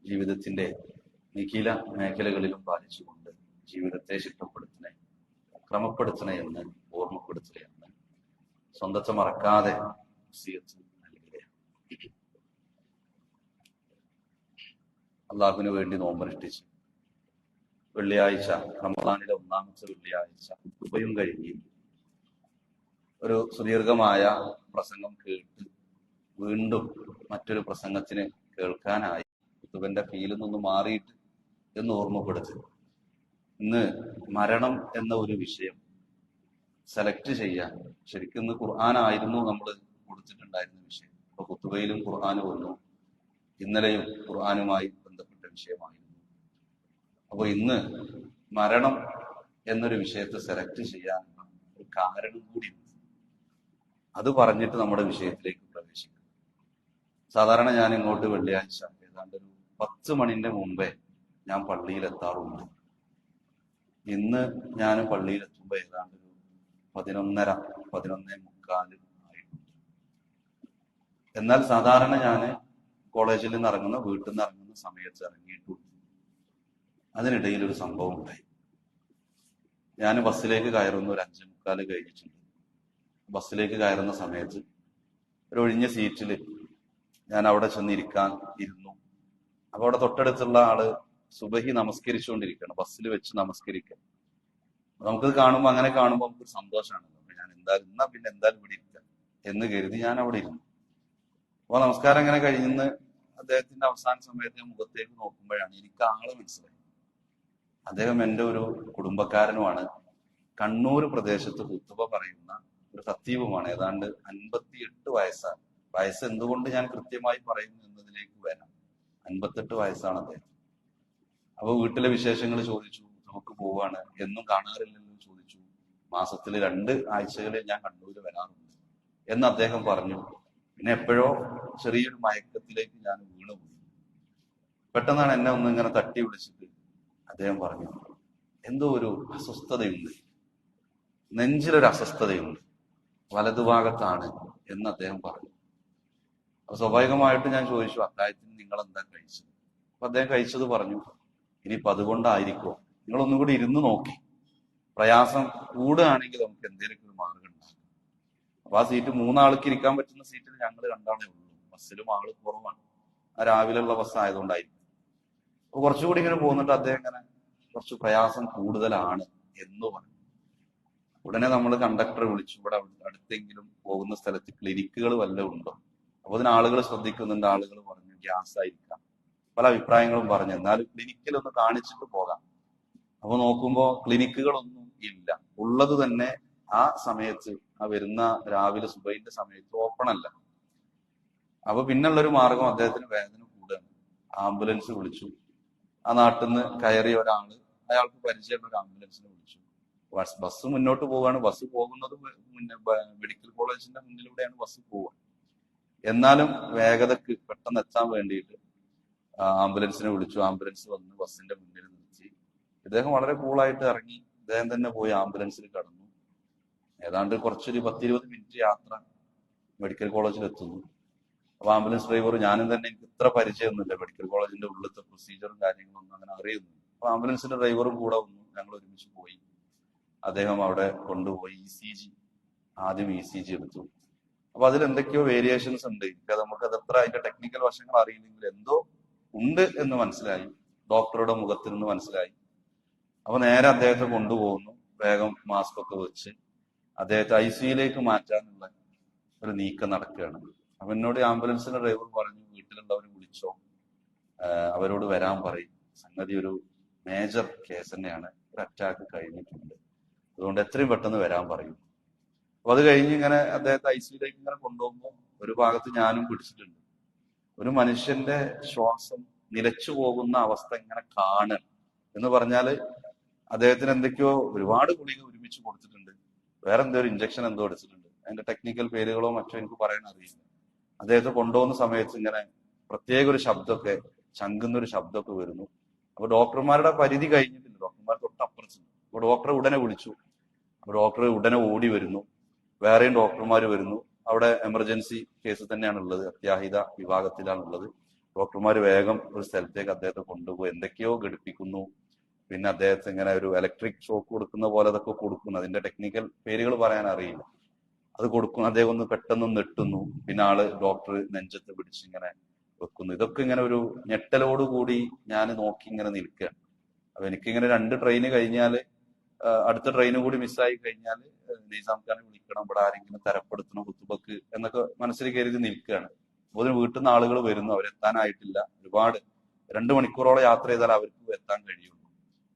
ജീവിതത്തിന്റെ നിഖില മേഖലകളിലും പാലിച്ചുകൊണ്ട് ജീവിതത്തെ ചിട്ടപ്പെടുത്തണേ, ക്രമപ്പെടുത്തണേ എന്ന് ഓർമ്മപ്പെടുത്തുകയാണ്. സ്വന്തത്തെ മറക്കാതെ വസിയത്ത് നൽകുകയാണ്. അള്ളാഹുവിന് വേണ്ടി നോമ്പനുഷ്ഠിച്ച് വെള്ളിയാഴ്ച, റമദാനിലെ ഒന്നാമത്തെ വെള്ളിയാഴ്ച ഉപ്പയും കഴിഞ്ഞ് ഒരു സുദീർഘമായ പ്രസംഗം കേട്ട് വീണ്ടും മറ്റൊരു പ്രസംഗത്തിന് കേൾക്കാനായി കുത്തുബന്റെ ഫീലിൽ നിന്ന് മാറിയിട്ട് എന്ന് ഓർമ്മപ്പെടുത്തി. ഇന്ന് മരണം എന്ന ഒരു വിഷയം സെലക്ട് ചെയ്യാൻ ശരിക്കും ഇന്ന് ഖുർആനായിരുന്നു നമ്മൾ കൊടുത്തിട്ടുണ്ടായിരുന്ന വിഷയം. അപ്പൊ കുത്തുബയിലും ഖുർആൻ വന്നു, ഇന്നലെയും ഖുർആനുമായി ബന്ധപ്പെട്ട വിഷയമായിരുന്നു. അപ്പൊ ഇന്ന് മരണം എന്നൊരു വിഷയത്തെ സെലക്ട് ചെയ്യാനുള്ള ഒരു കാരണം കൂടിയുണ്ട്. അത് പറഞ്ഞിട്ട് നമ്മുടെ വിഷയത്തിലേക്ക് പ്രവേശിക്കും. സാധാരണ ഞാൻ ഇങ്ങോട്ട് വെള്ളിയാഴ്ച ഏതാണ്ട് ഒരു 10 മണിന്റെ മുമ്പേ ഞാൻ പള്ളിയിൽ എത്താറുണ്ട്. ഇന്ന് ഞാൻ പള്ളിയിലെത്തുമ്പോൾ ഏതാണ്ട് ഒരു 11:30, 11:45 ആയിട്ടുണ്ട്. എന്നാൽ സാധാരണ ഞാൻ കോളേജിൽ നിന്ന് ഇറങ്ങുന്ന, വീട്ടിൽ നിന്ന് ഇറങ്ങുന്ന സമയത്ത് ഇറങ്ങിയിട്ടുണ്ട്. അതിനിടയിൽ ഒരു സംഭവം ഉണ്ടായി. ഞാൻ ബസ്സിലേക്ക് കയറുന്ന ഒരു 5:45 കഴിഞ്ഞിട്ടുണ്ട്. ബസ്സിലേക്ക് കയറുന്ന സമയത്ത് ഒരു ഒഴിഞ്ഞ സീറ്റിൽ ഞാൻ അവിടെ ചെന്നിരിക്കാൻ ഇരുന്നു. അപ്പൊ അവിടെ തൊട്ടടുത്തുള്ള ആള് സുബഹി നമസ്കരിച്ചുകൊണ്ടിരിക്കുകയാണ്, ബസ്സിൽ വെച്ച് നമസ്കരിക്കുക. നമുക്കത് കാണുമ്പോൾ, അങ്ങനെ കാണുമ്പോൾ നമുക്കൊരു സന്തോഷമാണല്ലോ. അപ്പൊ ഞാൻ എന്തായാലും ഇവിടെ ഇരിക്കാം എന്ന് കരുതി ഞാൻ അവിടെ ഇരുന്നു. അപ്പൊ നമസ്കാരം ഇങ്ങനെ കഴിയുന്ന അദ്ദേഹത്തിന്റെ അവസാന സമയത്ത് ഞാൻ മുഖത്തേക്ക് നോക്കുമ്പോഴാണ് എനിക്ക് ആളെ മനസ്സിലായി. അദ്ദേഹം എൻ്റെ ഒരു കുടുംബക്കാരനുമാണ്. കണ്ണൂർ പ്രദേശത്ത് ഖുത്ബ പറയുന്ന ഒരു ഖത്തീബുമാണ്. ഏതാണ്ട് 58 വയസ്സാണ്. വയസ്സ് എന്തുകൊണ്ട് ഞാൻ കൃത്യമായി പറയുന്നു എന്നതിലേക്ക് വരാം. 58 വയസ്സാണ് അദ്ദേഹം. അപ്പൊ വീട്ടിലെ വിശേഷങ്ങൾ ചോദിച്ചു. നമുക്ക് പോവാണ്, എന്നും കാണാറില്ലെന്ന് ചോദിച്ചു. മാസത്തിൽ 2 ആഴ്ചകളിൽ ഞാൻ കണ്ണൂര് വരാറുണ്ട് എന്ന് അദ്ദേഹം പറഞ്ഞു. പിന്നെ എപ്പോഴോ ചെറിയൊരു മയക്കത്തിലേക്ക് ഞാൻ വീണുപോയി. പെട്ടെന്നാണ് എന്നെ ഇങ്ങനെ തട്ടി വിളിച്ചിട്ട് അദ്ദേഹം പറഞ്ഞു, എന്തോ ഒരു അസ്വസ്ഥതയുണ്ട്, നെഞ്ചിലൊരു അസ്വസ്ഥതയുണ്ട്, വലതുഭാഗത്താണ് എന്ന് അദ്ദേഹം പറഞ്ഞു. അപ്പൊ സ്വാഭാവികമായിട്ട് ഞാൻ ചോദിച്ചു, അത്താഴത്തിന് നിങ്ങൾ എന്താ കഴിച്ചത്? അപ്പൊ അദ്ദേഹം കഴിച്ചത് പറഞ്ഞു, ഇനിയിപ്പൊ അതുകൊണ്ടായിരിക്കുമോ, നിങ്ങളൊന്നും കൂടി ഇരുന്ന് നോക്കി, പ്രയാസം കൂടുകയാണെങ്കിൽ നമുക്ക് എന്തെങ്കിലും ഒരു മാർഗം ഉണ്ടാകും. അപ്പൊ ആ സീറ്റ് 3 ആൾക്ക് ഇരിക്കാൻ പറ്റുന്ന സീറ്റിൽ ഞങ്ങൾ 2 ആളേ ഉള്ളൂ. ബസ്സിലും ആള് കുറവാണ്. ആ രാവിലെയുള്ള ബസ് ആയതുകൊണ്ടായിരിക്കും. അപ്പൊ കുറച്ചുകൂടി ഇങ്ങനെ പോകുന്നുണ്ട്. അദ്ദേഹം ഇങ്ങനെ കുറച്ച് പ്രയാസം കൂടുതലാണ് എന്ന് പറഞ്ഞു. ഉടനെ നമ്മൾ കണ്ടക്ടറെ വിളിച്ചു. ഇവിടെ അടുത്തെങ്കിലും പോകുന്ന സ്ഥലത്ത് ക്ലിനിക്കുകൾ വല്ലതും ഉണ്ടോ? അപ്പൊ അതിന് ആളുകൾ ശ്രദ്ധിക്കുന്നുണ്ട്. ആളുകൾ പറഞ്ഞു ഗ്യാസ് ആയിരിക്കാം, പല അഭിപ്രായങ്ങളും പറഞ്ഞു. എന്നാലും ക്ലിനിക്കിലൊന്ന് കാണിച്ചിട്ട് പോകാം. അപ്പൊ നോക്കുമ്പോ ക്ലിനിക്കുകളൊന്നും ഇല്ല. ഉള്ളത് തന്നെ ആ സമയത്ത്, ആ വരുന്ന രാവിലെ സുബഹിന്റെ സമയത്ത് ഓപ്പൺ അല്ല. അപ്പൊ പിന്നുള്ളൊരു മാർഗം, അദ്ദേഹത്തിന് വേദന കൂടുകയാണ്, ആംബുലൻസ് വിളിച്ചു. ആ നാട്ടിൽ നിന്ന് കയറിയ ഒരാള്, അയാൾക്ക് പരിചയമുള്ള ഒരു ആംബുലൻസിനെ വിളിച്ചു. ബസ് മുന്നോട്ട് പോവുകയാണ്. ബസ് പോകുന്നത് മെഡിക്കൽ കോളേജിന്റെ മുന്നിലൂടെയാണ് ബസ് പോവുക. എന്നാലും വേഗതക്ക് പെട്ടെന്ന് എത്താൻ വേണ്ടിയിട്ട് ആംബുലൻസിനെ വിളിച്ചു. ആംബുലൻസ് വന്ന് ബസ്സിന്റെ മുന്നിൽ നിർത്തി. ഇദ്ദേഹം വളരെ കൂളായിട്ട് ഇറങ്ങി. ഇദ്ദേഹം തന്നെ പോയി ആംബുലൻസിൽ കടന്നു. ഏതാണ്ട് കുറച്ചൊരു 10-20 മിനിറ്റ് യാത്ര മെഡിക്കൽ കോളേജിൽ എത്തുന്നു. അപ്പൊ ആംബുലൻസ് ഡ്രൈവർ, ഞാനും തന്നെ, എനിക്ക് ഇത്ര പരിചയമൊന്നുമില്ല മെഡിക്കൽ കോളേജിന്റെ ഉള്ളിലത്തെ പ്രൊസീജിയറും കാര്യങ്ങളൊന്നും അങ്ങനെ അറിയുന്നു. അപ്പൊ ആംബുലൻസിന്റെ ഡ്രൈവറും കൂടെ വന്നു. ഞങ്ങൾ ഒരുമിച്ച് പോയി. അദ്ദേഹം അവിടെ കൊണ്ടുപോയി ആദ്യം ഇ സി ജി എടുത്തു. അപ്പൊ അതിൽ എന്തൊക്കെയോ വേരിയേഷൻസ് ഉണ്ട്. നമുക്ക് അതത്ര അതിന്റെ ടെക്നിക്കൽ വശങ്ങൾ അറിയില്ലെങ്കിൽ എന്തോ ഉണ്ട് എന്ന് മനസ്സിലായി. ഡോക്ടറുടെ മുഖത്തിൽ നിന്ന് മനസ്സിലായി. അപ്പൊ നേരെ അദ്ദേഹത്തെ കൊണ്ടുപോകുന്നു. വേഗം മാസ്ക് ഒക്കെ വെച്ച് അദ്ദേഹത്തെ ICUയിലേക്ക് മാറ്റാനുള്ള ഒരു നീക്കം നടക്കുകയാണ്. അപ്പൊ എന്നോട് ആംബുലൻസിന്റെ ഡ്രൈവർ പറഞ്ഞു, വീട്ടിലുള്ളവർ വിളിച്ചോ, അവരോട് വരാൻ പറയും, സംഗതി ഒരു മേജർ കേസ് തന്നെയാണ്, ഒരു അറ്റാക്ക് കഴിഞ്ഞിട്ടുണ്ട്, അതുകൊണ്ട് എത്രയും പെട്ടെന്ന് വരാൻ പറയും. അപ്പൊ അത് കഴിഞ്ഞ് ഇങ്ങനെ അദ്ദേഹത്തെ ICUയിലേക്ക് ഇങ്ങനെ കൊണ്ടുപോകുമ്പോൾ ഒരു ഭാഗത്ത് ഞാനും പിടിച്ചിട്ടുണ്ട്. ഒരു മനുഷ്യന്റെ ശ്വാസം നിലച്ചു പോകുന്ന അവസ്ഥ ഇങ്ങനെ കാണുക എന്ന് പറഞ്ഞാല്, അദ്ദേഹത്തിന് എന്തൊക്കെയോ ഒരുപാട് ഗുളിക ഒരുമിച്ച് കൊടുത്തിട്ടുണ്ട്, വേറെ എന്തോ ഒരു ഇഞ്ചക്ഷൻ എന്തോ എടുത്തിട്ടുണ്ട്. അതിന്റെ ടെക്നിക്കൽ പേരുകളോ മറ്റോ എനിക്ക് പറയാൻ അറിയില്ല. അദ്ദേഹത്തെ കൊണ്ടുപോകുന്ന സമയത്ത് ഇങ്ങനെ പ്രത്യേക ഒരു ശബ്ദമൊക്കെ, ചങ്കുന്നൊരു ശബ്ദമൊക്കെ വരുന്നു. അപ്പൊ ഡോക്ടർമാരുടെ പരിധി കഴിഞ്ഞിട്ടില്ല, ഡോക്ടർമാർ തൊട്ടപ്പുറത്തുണ്ട്. അപ്പൊ ഡോക്ടറെ ഉടനെ വിളിച്ചു. അപ്പൊ ഡോക്ടർ ഉടനെ ഓടി വരുന്നു. വേറെയും ഡോക്ടർമാർ വരുന്നു. അവിടെ എമർജൻസി കേസ് തന്നെയാണ് ഉള്ളത്, അത്യാഹിത വിഭാഗത്തിലാണ് ഉള്ളത്. ഡോക്ടർമാർ വേഗം ഒരു സ്ഥലത്തേക്ക് അദ്ദേഹത്തെ കൊണ്ടുപോയി എന്തൊക്കെയോ ഘടിപ്പിക്കുന്നു. പിന്നെ അദ്ദേഹത്തെ ഇങ്ങനെ ഒരു ഇലക്ട്രിക് ഷോക്ക് കൊടുക്കുന്ന പോലെ അതൊക്കെ കൊടുക്കുന്നു. അതിന്റെ ടെക്നിക്കൽ പേരുകൾ പറയാൻ അറിയില്ല. അത് കൊടുക്കുന്നു. അദ്ദേഹം ഒന്ന് പെട്ടെന്ന് നെട്ടുന്നു. പിന്നെ ആള് ഡോക്ടർ നെഞ്ചത്ത് പിടിച്ച് ഇങ്ങനെ വെക്കുന്നു. ഇതൊക്കെ ഇങ്ങനെ ഒരു ഞെട്ടലോടുകൂടി ഞാൻ നോക്കി ഇങ്ങനെ നിൽക്കുകയാണ്. അപ്പൊ എനിക്കിങ്ങനെ 2 ട്രെയിന് കഴിഞ്ഞാൽ അടുത്ത ട്രെയിന് കൂടി മിസ്സായി കഴിഞ്ഞാൽ നിസാം ഖാനെ വിളിക്കണം, ഇവിടെ ആരെങ്കിലും തരപ്പെടുത്തണം കുത്തുബക്ക് എന്നൊക്കെ മനസ്സിൽ കരുതി നിൽക്കുകയാണ്. അപ്പോൾ വീട്ടിൽ നിന്ന് ആളുകൾ വരുന്നു, അവരെത്താനായിട്ടില്ല. ഒരുപാട് 2 മണിക്കൂറോളം യാത്ര ചെയ്താൽ അവർക്ക് എത്താൻ കഴിയുള്ളൂ.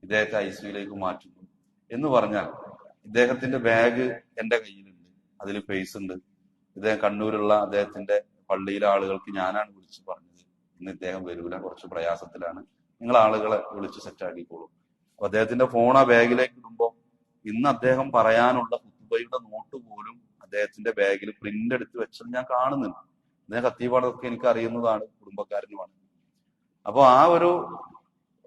ഇദ്ദേഹത്തെ ICUയിലേക്ക് മാറ്റുന്നു എന്ന് പറഞ്ഞാൽ ഇദ്ദേഹത്തിന്റെ ബാഗ് എന്റെ കയ്യിലുണ്ട്, അതിൽ പേസ് ഉണ്ട്. ഇദ്ദേഹം കണ്ണൂരുള്ള അദ്ദേഹത്തിന്റെ പള്ളിയിലെ ആളുകൾക്ക് ഞാനാണ് വിളിച്ചു പറഞ്ഞത്, ഇന്ന് ഇദ്ദേഹം വരൂല, കുറച്ച് പ്രയാസത്തിലാണ്, നിങ്ങൾ ആളുകളെ വിളിച്ച് സെറ്റാക്കിക്കോളൂ. അപ്പൊ അദ്ദേഹത്തിന്റെ ഫോൺ ആ ബാഗിലേക്ക് ഇടുമ്പോൾ ഇന്ന് അദ്ദേഹം പറയാനുള്ള ഖുതുബയുടെ നോട്ട് പോലും അദ്ദേഹത്തിന്റെ ബാഗിൽ പ്രിന്റ് എടുത്ത് വെച്ചത് ഞാൻ കാണുന്നുണ്ട്. അദ്ദേഹം ഖത്തീബാണൊക്കെ എനിക്ക് അറിയുന്നതാണ്, കുടുംബക്കാരനുമാണ്. അപ്പൊ ആ ഒരു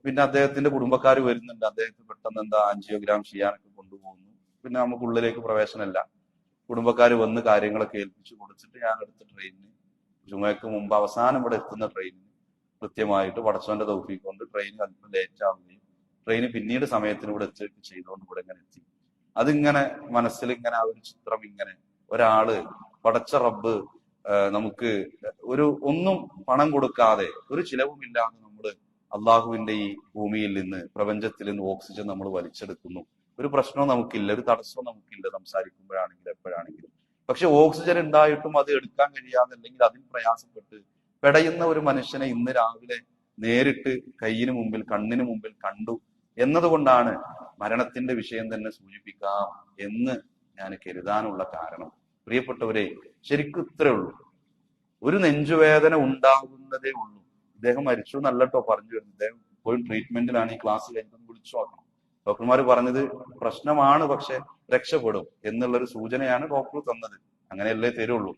പിന്നെ അദ്ദേഹത്തിന്റെ കുടുംബക്കാർ വരുന്നുണ്ട്. അദ്ദേഹത്തിന് പെട്ടെന്ന് എന്താ ആൻജിയോഗ്രാം ചെയ്യാനൊക്കെ കൊണ്ടുപോകുന്നു. പിന്നെ നമുക്ക് ഉള്ളിലേക്ക് പ്രവേശനമല്ല. കുടുംബക്കാർ വന്ന് കാര്യങ്ങളൊക്കെ ഏൽപ്പിച്ചു കൊടുത്തിട്ട് ഞാൻ എടുത്ത ട്രെയിനിന് ജുമയ്ക്ക് മുമ്പ് അവസാനം ഇവിടെ എത്തുന്ന ട്രെയിനിന് കൃത്യമായിട്ട് പടച്ചോന്റെ തൗഫീഖ് കൊണ്ട് ട്രെയിൻ അല്പം ലേറ്റ് ആവുകയും ട്രെയിന് പിന്നീട് സമയത്തിന് ഇവിടെ എത്തുകയൊക്കെ ചെയ്തുകൊണ്ട് ഇവിടെ ഇങ്ങനെ എത്തി. അതിങ്ങനെ മനസ്സിൽ ഇങ്ങനെ ആ ഒരു ചിത്രം, ഇങ്ങനെ ഒരാള് പടച്ച റബ്ബ് നമുക്ക് ഒന്നും പണം കൊടുക്കാതെ ഒരു ചിലവുമില്ലാതെ നമ്മള് അള്ളാഹുവിന്റെ ഈ ഭൂമിയിൽ നിന്ന്, പ്രപഞ്ചത്തിൽ നിന്ന് ഓക്സിജൻ നമ്മൾ വലിച്ചെടുക്കുന്നു. ഒരു പ്രശ്നവും നമുക്കില്ല, ഒരു തടസ്സവും നമുക്കില്ല, സംസാരിക്കുമ്പോഴാണെങ്കിലും എപ്പോഴാണെങ്കിലും. പക്ഷെ ഓക്സിജൻ ഉണ്ടായിട്ടും അത് എടുക്കാൻ കഴിയാതെ അല്ലെങ്കിൽ അതിൽ പ്രയാസപ്പെട്ട് പെടയുന്ന ഒരു മനുഷ്യനെ ഇന്ന് രാവിലെ നേരിട്ട് കയ്യിന് മുമ്പിൽ, കണ്ണിന് മുമ്പിൽ കണ്ടു എന്നതുകൊണ്ടാണ് മരണത്തിന്റെ വിഷയം തന്നെ സൂചിപ്പിക്കാം എന്ന് ഞാൻ കരുതാനുള്ള കാരണം. പ്രിയപ്പെട്ടവരെ, ശരിക്കും ഇത്രേ ഉള്ളൂ. ഒരു നെഞ്ചുവേദന ഉണ്ടാകുന്നതേ ഉള്ളൂ. ഇദ്ദേഹം മരിച്ചു എന്നല്ലോ പറഞ്ഞു വരുന്നത്. ഇദ്ദേഹം ഇപ്പോഴും ട്രീറ്റ്മെന്റിലാണ്. ഈ ക്ലാസ് കഴിഞ്ഞൊന്ന് വിളിച്ചു നോക്കണം. ഡോക്ടർമാർ പറഞ്ഞത് പ്രശ്നമാണ്, പക്ഷെ രക്ഷപ്പെടും എന്നുള്ളൊരു സൂചനയാണ് ഡോക്ടർ തന്നത്. അങ്ങനെയല്ലേ തരുള്ളൂ.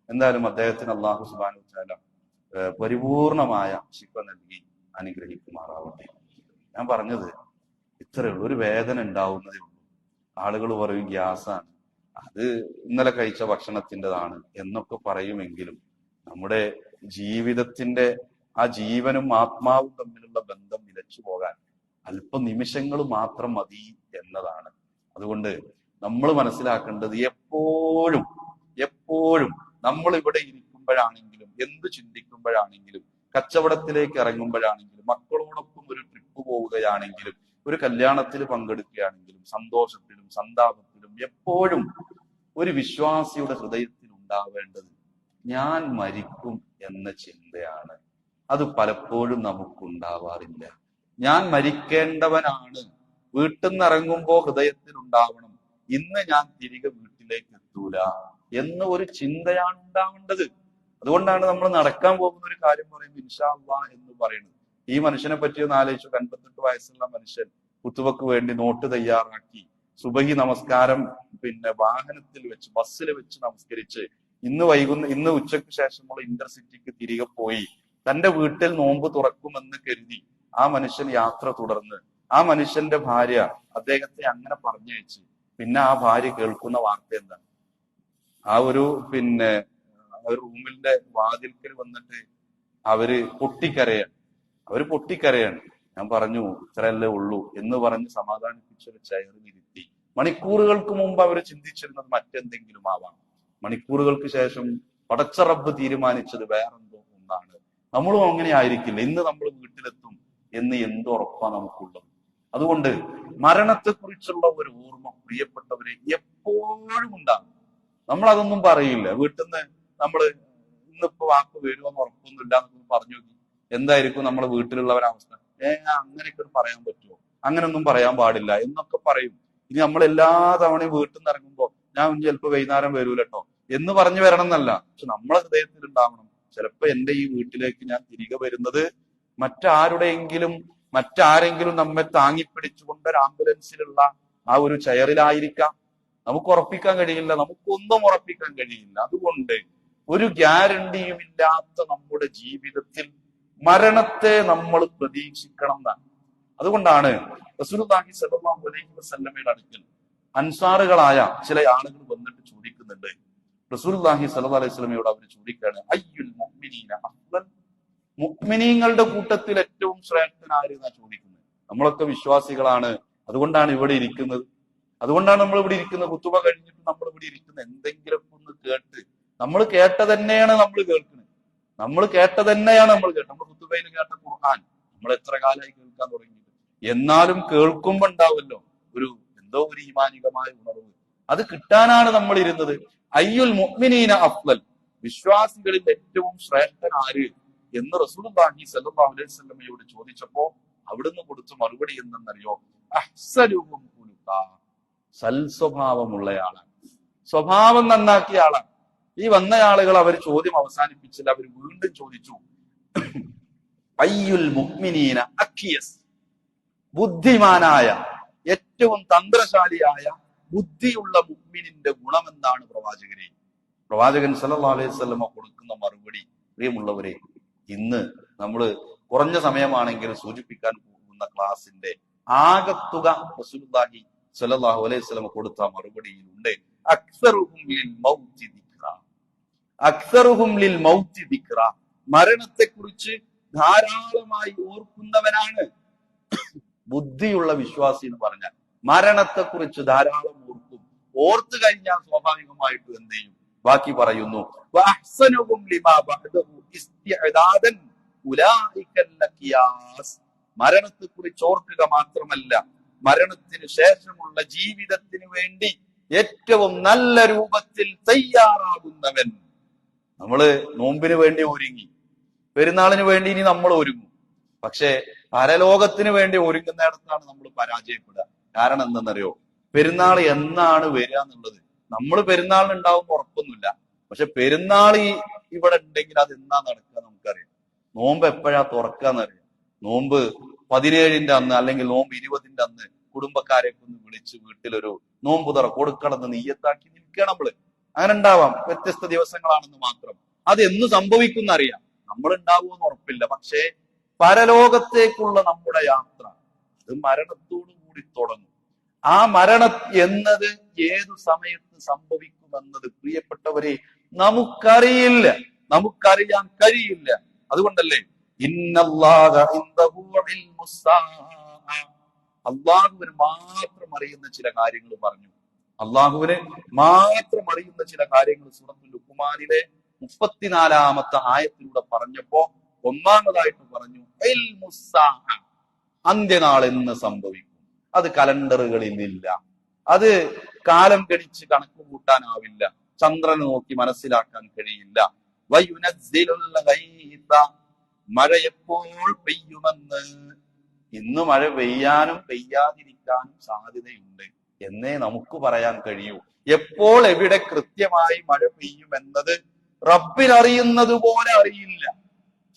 എന്തായാലും അദ്ദേഹത്തിന് അള്ളാഹു സുബ്ഹാനഹു വ തആല പരിപൂർണമായ ശിഫ നൽകി അനുഗ്രഹിക്കുമാറാവട്ടെ. ഞാൻ പറഞ്ഞത് ഇത്രയേ ഉള്ളൂ. ഒരു വേദന ഉണ്ടാവുന്നതേ ഉള്ളൂ. ആളുകൾ പറയും ഗ്യാസാണ്, അത് ഇന്നലെ കഴിച്ച ഭക്ഷണത്തിൻ്റെതാണ് എന്നൊക്കെ പറയുമെങ്കിലും നമ്മുടെ ജീവിതത്തിന്റെ ആ ജീവനും ആത്മാവും തമ്മിലുള്ള ബന്ധം നിലച്ചു പോകാൻ അല്പ നിമിഷങ്ങൾ മാത്രം മതി എന്നതാണ്. അതുകൊണ്ട് നമ്മൾ മനസ്സിലാക്കേണ്ടത് എപ്പോഴും നമ്മൾ ഇവിടെ ഇരിക്കുമ്പോഴാണെങ്കിലും, എന്ത് ചിന്തിക്കുമ്പോഴാണെങ്കിലും, കച്ചവടത്തിലേക്ക് ഇറങ്ങുമ്പോഴാണെങ്കിലും, മക്കളോടൊപ്പം ഒരു ട്രിപ്പ് പോവുകയാണെങ്കിലും, ഒരു കല്യാണത്തിൽ പങ്കെടുക്കുകയാണെങ്കിലും, സന്തോഷത്തിലും സന്താപത്തിലും എപ്പോഴും ഒരു വിശ്വാസിയുടെ ഹൃദയത്തിൽ ഉണ്ടാവേണ്ടത് ഞാൻ മരിക്കും എന്ന ചിന്തയാണ്. അത് പലപ്പോഴും നമുക്കുണ്ടാവാറില്ല. ഞാൻ മരിക്കേണ്ടവനാണ്, വീട്ടിൽ നിന്ന് ഇറങ്ങുമ്പോൾ ഹൃദയത്തിൽ ഉണ്ടാവണം ഇന്ന് ഞാൻ തിരികെ വീട്ടിലേക്ക് എത്തൂല എന്ന ഒരു ചിന്തയാണ് ഉണ്ടാവേണ്ടത്. അതുകൊണ്ടാണ് നമ്മൾ നടക്കാൻ പോകുന്ന ഒരു കാര്യം പറയുമ്പോൾ ഇൻഷാ അല്ലാഹ് എന്ന് പറയുന്നത്. ഈ മനുഷ്യനെ പറ്റി ഒന്ന് ആലോചിച്ചു. 58 വയസ്സുള്ള മനുഷ്യൻ കുത്തുവക്ക് വേണ്ടി നോട്ട് തയ്യാറാക്കി സുബഹി നമസ്കാരം പിന്നെ വാഹനത്തിൽ വെച്ച്, ബസ്സിൽ വെച്ച് നമസ്കരിച്ച് ഇന്ന് ഉച്ചയ്ക്ക് ശേഷമുള്ള ഇന്റർസിറ്റിക്ക് തിരികെ പോയി തന്റെ വീട്ടിൽ നോമ്പ് തുറക്കുമെന്ന് കരുതി ആ മനുഷ്യൻ യാത്ര തുടർന്ന് ആ മനുഷ്യന്റെ ഭാര്യ അദ്ദേഹത്തെ അങ്ങനെ പറഞ്ഞയച്ച് പിന്നെ ആ ഭാര്യ കേൾക്കുന്ന വാർത്ത എന്താണ്? ആ ഒരു റൂമിന്റെ വാതിൽക്കൽ വന്നിട്ട് അവര് പൊട്ടിക്കരയാണ്. ഞാൻ പറഞ്ഞു ഇത്രയല്ലേ ഉള്ളൂ എന്ന് പറഞ്ഞ് സമാധാനിപ്പിച്ചൊരു ചെയറിലിരുത്തി. മണിക്കൂറുകൾക്ക് മുമ്പ് അവർ ചിന്തിച്ചിരുന്നത് മറ്റെന്തെങ്കിലും ആവാം. മണിക്കൂറുകൾക്ക് ശേഷം പടച്ച റബ്ബ് തീരുമാനിച്ചത് വേറെന്തോ ഒന്നാണ്. നമ്മളും അങ്ങനെ ആയിരിക്കില്ല. ഇന്ന് നമ്മൾ വീട്ടിലെത്തും എന്ന് എന്തുറപ്പാ നമുക്കുള്ളത്? അതുകൊണ്ട് മരണത്തെക്കുറിച്ചുള്ള ഒരു ഓർമ്മ പ്രിയപ്പെട്ടവരെ എപ്പോഴും ഉണ്ടാകും. നമ്മൾ അതൊന്നും പറയില്ല. വീട്ടിൽ നിന്ന് നമ്മള് ഇന്നിപ്പോ വാക്ക് വരുമെന്ന് ഉറപ്പൊന്നുമില്ല എന്നൊക്കെ പറഞ്ഞു നോക്കി, എന്തായിരിക്കും നമ്മളെ വീട്ടിലുള്ളവരവസ്ഥ? അങ്ങനെയൊക്കെ പറയാൻ പറ്റുമോ? അങ്ങനെയൊന്നും പറയാൻ പാടില്ല എന്നൊക്കെ പറയും. ഇനി നമ്മൾ എല്ലാ തവണയും വീട്ടിൽ നിന്ന് ഇറങ്ങുമ്പോ ഞാൻ ചിലപ്പോ വൈകുന്നേരം വരൂലട്ടോ എന്ന് പറഞ്ഞു വരണം എന്നല്ല, പക്ഷെ നമ്മളെ ഹൃദയത്തിൽ ഉണ്ടാവണം ചിലപ്പോ എന്റെ ഈ വീട്ടിലേക്ക് ഞാൻ തിരികെ വരുന്നത് മറ്റാരെങ്കിലും നമ്മെ താങ്ങിപ്പിടിച്ചുകൊണ്ട് ഒരു ആംബുലൻസിലുള്ള ആ ഒരു ചെയറിലായിരിക്കാം. നമുക്ക് ഉറപ്പിക്കാൻ കഴിയില്ല, നമുക്കൊന്നും ഉറപ്പിക്കാൻ കഴിയില്ല. അതുകൊണ്ട് ഒരു ഗ്യാരണ്ടിയും ഇല്ലാത്ത നമ്മുടെ ജീവിതത്തിൽ മരണത്തെ നമ്മൾ പ്രതീക്ഷിക്കണം എന്നാണ്. അതുകൊണ്ടാണ് റസൂലുള്ളാഹി സ്വല്ലല്ലാഹു അലൈഹി വസല്ലമയുടെ അടുക്കൽ അൻസാറുകളായ ചില ആളുകൾ വന്നിട്ട് ചോദിക്കുന്നുണ്ട്. റസൂലുള്ളാഹി സ്വല്ലല്ലാഹു അലൈഹി വസല്ലമയോട് അവർ ചോദിക്കുകയാണ്, അയ്യുൽ മുഅ്മിനീന അഫ്ളൽ, മുഅ്മിനീങ്ങളുടെ കൂട്ടത്തിൽ ഏറ്റവും ശ്രേഷ്ഠൻ ആരെന്നാ ചോദിക്കുന്നത്. നമ്മളൊക്കെ വിശ്വാസികളാണ്, അതുകൊണ്ടാണ് ഇവിടെ ഇരിക്കുന്നത്. അതുകൊണ്ടാണ് നമ്മൾ ഇവിടെ ഇരിക്കുന്നത്. കുത്തുബ കഴിഞ്ഞിട്ട് നമ്മൾ ഇവിടെ ഇരിക്കുന്നത് എന്തെങ്കിലുമൊക്കെ ഒന്ന് കേട്ട്, നമ്മൾ കേട്ട തന്നെയാണ് നമ്മൾ കേൾക്കുന്നത്. നമ്മൾ കേട്ട തന്നെയാണ് നമ്മൾ കേട്ടത്. നമ്മൾ കുത്തുബയിൽ കേട്ട ഖുർആൻ നമ്മൾ എത്ര കാലമായി കേൾക്കാൻ തുടങ്ങിയിട്ട്. എന്നാലും കേൾക്കുമ്പോ ഉണ്ടാവുമല്ലോ എന്തോ ഒരു ഈമാനികമായ ഉണർവ്. അത് കിട്ടാനാണ് നമ്മൾ ഇരുന്നത്. അയ്യുൽ മുഅ്മിനീന അഫ്ളൽ, വിശ്വാസികളിൽ ഏറ്റവും ശ്രേഷ്ഠൻ ആര് എന്ന് റസൂലുള്ളാഹി സ്വല്ലല്ലാഹു അലൈഹി വസല്ലമയോട് ചോദിച്ചപ്പോ അവിടുന്ന് കൊടുത്ത മറുപടി എന്തെന്നറിയോ? അഹ്സനുഹും ഖുലുഖാ, സൽസ്വഭാവമുള്ളയാളാണ്, സ്വഭാവം നന്നാക്കിയ ആളാണ്. ഈ വന്ന ആളുകൾ അവർ ചോദ്യം അവസാനിപ്പിച്ചില്ല, അവർ വീണ്ടും ചോദിച്ചു, അയ്യുൽ മുഅ്മിനീന അഖിയസ്, ബുദ്ധിമാനായ ഏറ്റവും തന്ത്രശാലിയായ ബുദ്ധിയുള്ള മുഅ്മിനിന്റെ ഗുണമെന്താണ് പ്രവാചകനെ? പ്രവാചകൻ സല്ലല്ലാഹു അലൈഹി വസല്ലമ കൊടുക്കുന്ന മറുപടി, പ്രിയമുള്ളവരെ, ഇന്ന് നമ്മൾ കുറഞ്ഞ സമയമാണെങ്കിലും സൂചിപ്പിക്കാൻ പോകുന്ന ക്ലാസിന്റെ ആകത്തുക റസൂലുള്ളാഹി സല്ലല്ലാഹു അലൈഹി വസല്ലമ കൊടുത്ത മറുപടിയിലുണ്ട്. അക്സറുഹും ലിൽ മൗതി ദിക്റ, അക്സറുഹും ലിൽ മൗതി ദിക്റ, മരണത്തെക്കുറിച്ച് ധാരാളമായി ഓർക്കുന്നവനാണ് ബുദ്ധിയുള്ള വിശ്വാസി എന്ന് പറഞ്ഞാൽ. മരണത്തെക്കുറിച്ച് ധാരാളം ഓർക്കും. ഓർത്തു കഴിഞ്ഞാൽ സ്വാഭാവികമായിട്ടും എന്ത് ചെയ്യും? ബാക്കി പറയുന്നു, മരണത്തെക്കുറിച്ച് ഓർക്കുക മാത്രമല്ല, മരണത്തിന് ശേഷമുള്ള ജീവിതത്തിന് വേണ്ടി ഏറ്റവും നല്ല രൂപത്തിൽ തയ്യാറാകുന്നവൻ. നമ്മള് നോമ്പിന് വേണ്ടി ഒരുങ്ങി, പെരുന്നാളിന് വേണ്ടി ഇനി നമ്മൾ ഒരുങ്ങും. പക്ഷെ പരലോകത്തിന് വേണ്ടി ഒരുങ്ങുന്നിടത്താണ് നമ്മൾ പരാജയപ്പെടുക. കാരണം എന്തെന്നറിയോ? പെരുന്നാൾ എന്നാണ് വരിക എന്നുള്ളത് നമ്മൾ പെരുന്നാളിന് ഉണ്ടാവുന്ന ഉറപ്പൊന്നുമില്ല. പക്ഷെ പെരുന്നാൾ ഇവിടെ ഉണ്ടെങ്കിൽ അത് എന്നാ നടക്കുക നമുക്കറിയാം. നോമ്പ് എപ്പോഴാ തുറക്കുക എന്നറിയാം. നോമ്പ് 17-ന്റെ അന്ന് അല്ലെങ്കിൽ നോമ്പ് 20-ന്റെ അന്ന് കുടുംബക്കാരെയൊക്കെ ഒന്ന് വിളിച്ച് വീട്ടിലൊരു നോമ്പ് തുറ കൊടുക്കണമെന്ന് നീയത്താക്കി നിൽക്കുക നമ്മള്. അങ്ങനെ ഉണ്ടാവാം, വ്യത്യസ്ത ദിവസങ്ങളാണെന്ന് മാത്രം. അത് എന്ന് സംഭവിക്കുന്ന അറിയാം, നമ്മൾ ഉണ്ടാവുമെന്ന് ഉറപ്പില്ല. പക്ഷേ പരലോകത്തേക്കുള്ള നമ്മുടെ യാത്ര അത് മരണത്തോടു കൂടി തുടങ്ങും. ആ മരണം എന്നത് ഏതു സമയത്ത് സംഭവിക്കുമെന്നത് പ്രിയപ്പെട്ടവരെ നമുക്കറിയില്ല, നമുക്കറിയാൻ കഴിയില്ല. അതുകൊണ്ടല്ലേ അള്ളാഹുവിന് മാത്രം അറിയുന്ന ചില കാര്യങ്ങൾ പറഞ്ഞു. അള്ളാഹുവിന് മാത്രം അറിയുന്ന ചില കാര്യങ്ങൾ സൂറത്തുൽ ലുഖ്മാനിലെ 34-ാമത്തെ ആയത്തിലൂടെ പറഞ്ഞപ്പോ ഒന്നാമതായിട്ട് പറഞ്ഞു, അന്ത്യനാൾ എന്ന് സംഭവിക്കും. അത് കലണ്ടറുകളിൽ ഇല്ല, അത് കാലം ഗണിച്ച് കണക്ക് കൂട്ടാനാവില്ല, ചന്ദ്രനെ നോക്കി മനസ്സിലാക്കാൻ കഴിയില്ല. മഴ എപ്പോൾ പെയ്യുമെന്ന്, ഇന്ന് മഴ പെയ്യാനും പെയ്യാതിരിക്കാനും സാധ്യതയുണ്ട് എന്നേ നമുക്ക് പറയാൻ കഴിയൂ. എപ്പോൾ എവിടെ കൃത്യമായി മഴ പെയ്യുമെന്നത് റബ്ബിനറിയുന്നത് പോലെ അറിയില്ല.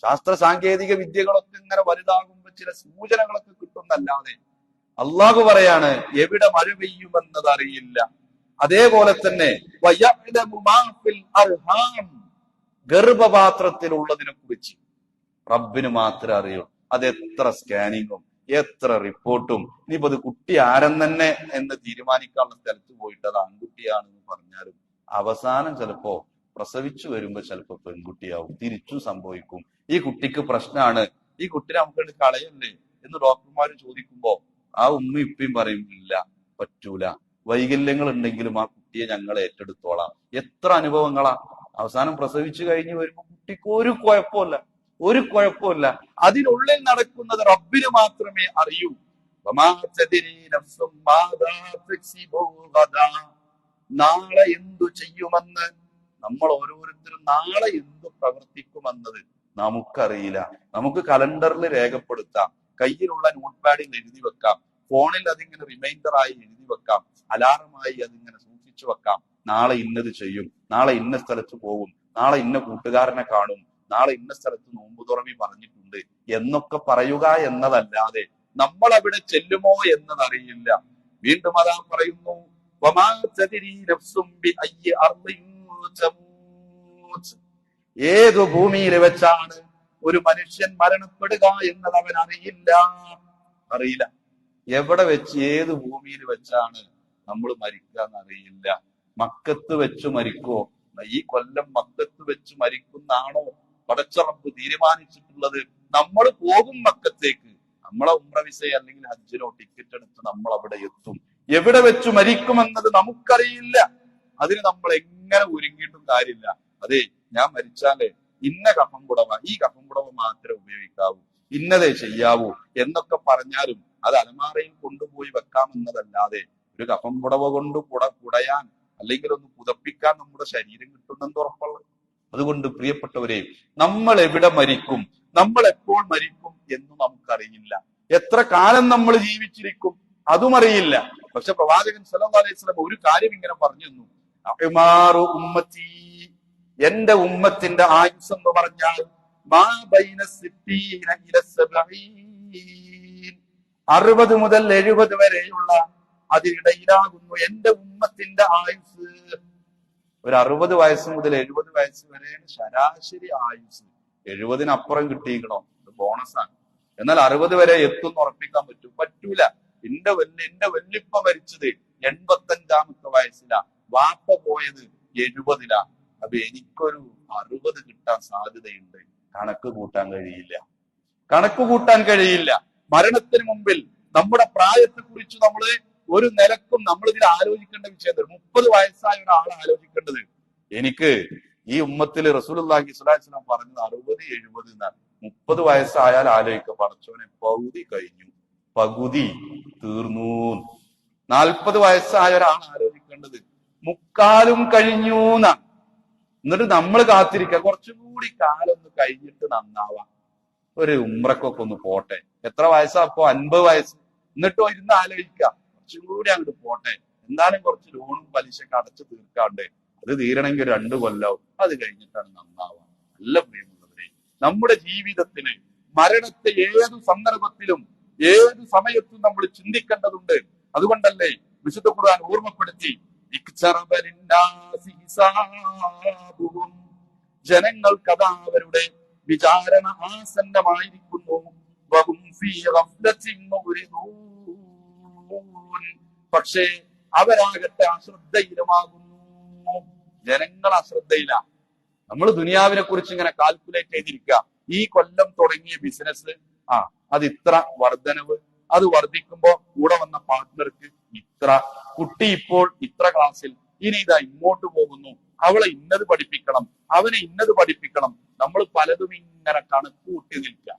ശാസ്ത്ര സാങ്കേതിക വിദ്യകളൊക്കെ ഇങ്ങനെ വലുതാകുമ്പോൾ ചില സൂചനകളൊക്കെ കിട്ടുന്നല്ലാതെ അള്ളാഹു പറയാണ് എവിടെ മഴ പെയ്യുമെന്നത് അറിയില്ല. അതേപോലെ തന്നെ ഗർഭപാത്രത്തിലുള്ളതിനെ കുറിച്ച് റബ്ബിന് മാത്രമേ അറിയൂ. അത് എത്ര സ്കാനിങ്ങും എത്ര റിപ്പോർട്ടും, ഇനിയിപ്പോ അത് കുട്ടി ആരെന്നെ എന്ന് തീരുമാനിക്കാനുള്ള സ്ഥലത്ത് പോയിട്ട് അത് ആൺകുട്ടിയാണെന്ന് പറഞ്ഞാലും അവസാനം ചിലപ്പോ പ്രസവിച്ചു വരുമ്പോ ചിലപ്പോ പെൺകുട്ടിയാവും. തിരിച്ചു സംഭവിക്കും. ഈ കുട്ടിക്ക് പ്രശ്നമാണ്, ഈ കുട്ടിനെ നമുക്ക് കളയല്ലേ എന്ന് ഡോക്ടർമാർ ചോദിക്കുമ്പോ ആ ഉമ്മയും ഇപ്പയും പറയും, ഇല്ല, പറ്റൂല, വൈകല്യങ്ങൾ ഉണ്ടെങ്കിലും ആ കുട്ടിയെ ഞങ്ങൾ ഏറ്റെടുത്തോളാം. എത്ര അനുഭവങ്ങളാ. അവസാനം പ്രസവിച്ചു കഴിഞ്ഞ് വരുമ്പോ കുട്ടിക്ക് ഒരു കുഴപ്പമില്ല. അതിനുള്ളിൽ നടക്കുന്നത് റബ്ബിന് മാത്രമേ അറിയൂ. നാളെ എന്തു ചെയ്യുമെന്ന്, നമ്മൾ ഓരോരുത്തരും നാളെ എന്തു പ്രവർത്തിക്കുമെന്നത് നമുക്കറിയില്ല. നമുക്ക് കലണ്ടറിൽ രേഖപ്പെടുത്താം, കയ്യിലുള്ള നോട്ട് പാഡിൽ എഴുതി വെക്കാം, ഫോണിൽ അതിങ്ങനെ റിമൈൻഡറായി എഴുതി വെക്കാം, അലാറമായി അതിങ്ങനെ സൂക്ഷിച്ചു വെക്കാം. നാളെ ഇന്നത് ചെയ്യും, നാളെ ഇന്ന സ്ഥലത്ത് പോകും, നാളെ ഇന്ന കൂട്ടുകാരനെ കാണും, നാളെ ഇന്ന സ്ഥലത്ത് നോമ്പ് തുറവി പറഞ്ഞിട്ടുണ്ട് എന്നൊക്കെ പറയുക എന്നതല്ലാതെ നമ്മൾ അവിടെ ചെല്ലുമോ എന്നതറിയില്ല. വീണ്ടും അതാ പറയുന്നു, ഏതു ഭൂമിയിൽ വെച്ചാണ് ഒരു മനുഷ്യൻ മരണപ്പെടുക എന്നത് അവൻ അറിയില്ല. എവിടെ വെച്ച് ഏത് ഭൂമിയിൽ വെച്ചാണ് നമ്മൾ മരിക്കുക എന്നറിയില്ല. മക്കത്ത് വെച്ച് മരിക്കോ, ഈ കൊല്ലം മക്കത്ത് വെച്ച് മരിക്കുന്നാണോ പടച്ച റബ്ബ് തീരുമാനിച്ചിട്ടുള്ളത് നമ്മൾ പോകും മക്കത്തേക്ക്, നമ്മളെ ഉംറ വിസ അല്ലെങ്കിൽ ഹജ്ജിനോ ടിക്കറ്റ് എടുത്ത് നമ്മൾ അവിടെ എത്തും. എവിടെ വെച്ച് മരിക്കുമെന്നത് നമുക്കറിയില്ല. അതിന് നമ്മൾ എങ്ങനെ ഒരുങ്ങിയിട്ടും കാര്യമില്ല. അതെ, ഞാൻ മരിച്ചാലേ ഇന്ന കഫം പുടവ, ഈ കഫം പുടവ മാത്രമേ ഉപയോഗിക്കാവൂ, ഇന്നതേ ചെയ്യാവൂ എന്നൊക്കെ പറഞ്ഞാലും അത് അലമാറയിൽ കൊണ്ടുപോയി വെക്കാമെന്നതല്ലാതെ ഒരു കഫം പുടവ കൊണ്ട് കുടയാൻ അല്ലെങ്കിൽ ഒന്ന് പുതപ്പിക്കാൻ നമ്മുടെ ശരീരം കിട്ടുന്നെന്ന് ഉറപ്പുള്ളത്. അതുകൊണ്ട് പ്രിയപ്പെട്ടവരെ, നമ്മൾ എവിടെ മരിക്കും, നമ്മൾ എപ്പോൾ മരിക്കും എന്ന് നമുക്കറിയില്ല. എത്ര കാലം നമ്മൾ ജീവിച്ചിരിക്കും അതും അറിയില്ല. പക്ഷെ പ്രവാചകൻ സല്ലല്ലാഹു അലൈഹി വസല്ലം ഒരു കാര്യം ഇങ്ങനെ പറഞ്ഞു തന്നു, അഅ്മാറു ഉമ്മത്തി, എന്റെ ഉമ്മത്തിന്റെ ആയുസ് എന്ന് പറഞ്ഞാൽ 60 മുതൽ 70 വരെയുള്ള അതിനിടയിലാകുന്നു എന്റെ ഉമ്മത്തിന്റെ ആയുസ്. ഒരു 60 വയസ്സ് മുതൽ 70 വയസ്സ് വരെയാണ് ശരാശരി ആയുസ്. 70-നപ്പുറം കിട്ടിയിരിക്കണോ, ഇത് ബോണസാണ്. എന്നാൽ 60 വരെ എത്തുമെന്ന് ഉറപ്പിക്കാൻ പറ്റൂല. എന്റെ വല്യപ്പ മരിച്ചത് 85-ാമത്തെ വയസ്സിലാ, വാപ്പ പോയത് 70-ലാ. അപ്പൊ എനിക്കൊരു 60 കിട്ടാൻ സാധ്യതയുണ്ട്. കണക്ക് കൂട്ടാൻ കഴിയില്ല. മരണത്തിന് മുമ്പിൽ നമ്മുടെ പ്രായത്തെ കുറിച്ച് നമ്മൾ ഒരു നിലക്കും നമ്മൾ ഇതിൽ ആലോചിക്കേണ്ട വിഷയം. 30 വയസ്സായ ഒരാൾ ആലോചിക്കേണ്ടത്, എനിക്ക് ഈ ഉമ്മത്തിൽ റസൂലുള്ളാഹി സ്വല്ലല്ലാഹു അലൈഹി വസല്ലം പറഞ്ഞത് 60-70 എന്നാണ്. 30 വയസ്സായാൽ ആലോചിക്കുക, പടച്ചോനെ പകുതി കഴിഞ്ഞു, പകുതി തീർന്നു. 40 വയസ്സായ ഒരാൾ ആലോചിക്കേണ്ടത് മുക്കാലും കഴിഞ്ഞു എന്നാണ്. എന്നിട്ട് നമ്മൾ കാത്തിരിക്കുക കുറച്ചും കൂടി കാലം ഒന്ന് കഴിഞ്ഞിട്ട് നന്നാവാം, ഒരു ഉംറക്കൊക്കെ ഒന്ന് പോട്ടെ. എത്ര വയസ്സാ അപ്പോ? 50 വയസ്സ്. എന്നിട്ടോ ഇരുന്ന് ആലോചിക്കുക കുറച്ചും കൂടി അങ്ങോട്ട് പോട്ടെ, എന്തായാലും കുറച്ച് ലോണും പലിശയൊക്കെ അടച്ചു തീർക്കാണ്ട്, അത് തീരണമെങ്കിൽ 2 കൊല്ലാവും, അത് കഴിഞ്ഞിട്ടാണ് നന്നാവാം. നല്ല പ്രിയമുള്ളവരെ, നമ്മുടെ ജീവിതത്തിന് മരണത്തെ ഏതു സന്ദർഭത്തിലും ഏത് സമയത്തും നമ്മൾ ചിന്തിക്കേണ്ടതുണ്ട്. അതുകൊണ്ടല്ലേ വിശുദ്ധ ഖുർആൻ ഓർമ്മപ്പെടുത്തി, ജനങ്ങൾക്കതാ അവരുടെ വിചാരണ ആസന്നമായിരിക്കുന്നു, പക്ഷേ അവരാകട്ടെ അശ്രദ്ധയിലുമാകുന്നു. ജനങ്ങൾ അശ്രദ്ധയില. നമ്മൾ ദുനിയാവിനെ കുറിച്ച് ഇങ്ങനെ കാൽക്കുലേറ്റ് ചെയ്തിരിക്കുക. ഈ കൊല്ലം തുടങ്ങിയ ബിസിനസ്, അത് ഇത്ര വർധനവ്, അത് വർദ്ധിക്കുമ്പോ കൂടെ വന്ന പാർട്ട്ണർക്ക് ഇത്ര, കുട്ടി ഇപ്പോൾ ഇത്ര ക്ലാസ്സിൽ, ഇനി ഇതാ ഇങ്ങോട്ട് പോകുന്നു, അവളെ ഇന്നത് പഠിപ്പിക്കണം, അവനെ ഇന്നത് പഠിപ്പിക്കണം. നമ്മൾ പലതും ഇങ്ങനെ കണക്ക് കൂട്ടി നിൽക്കുക.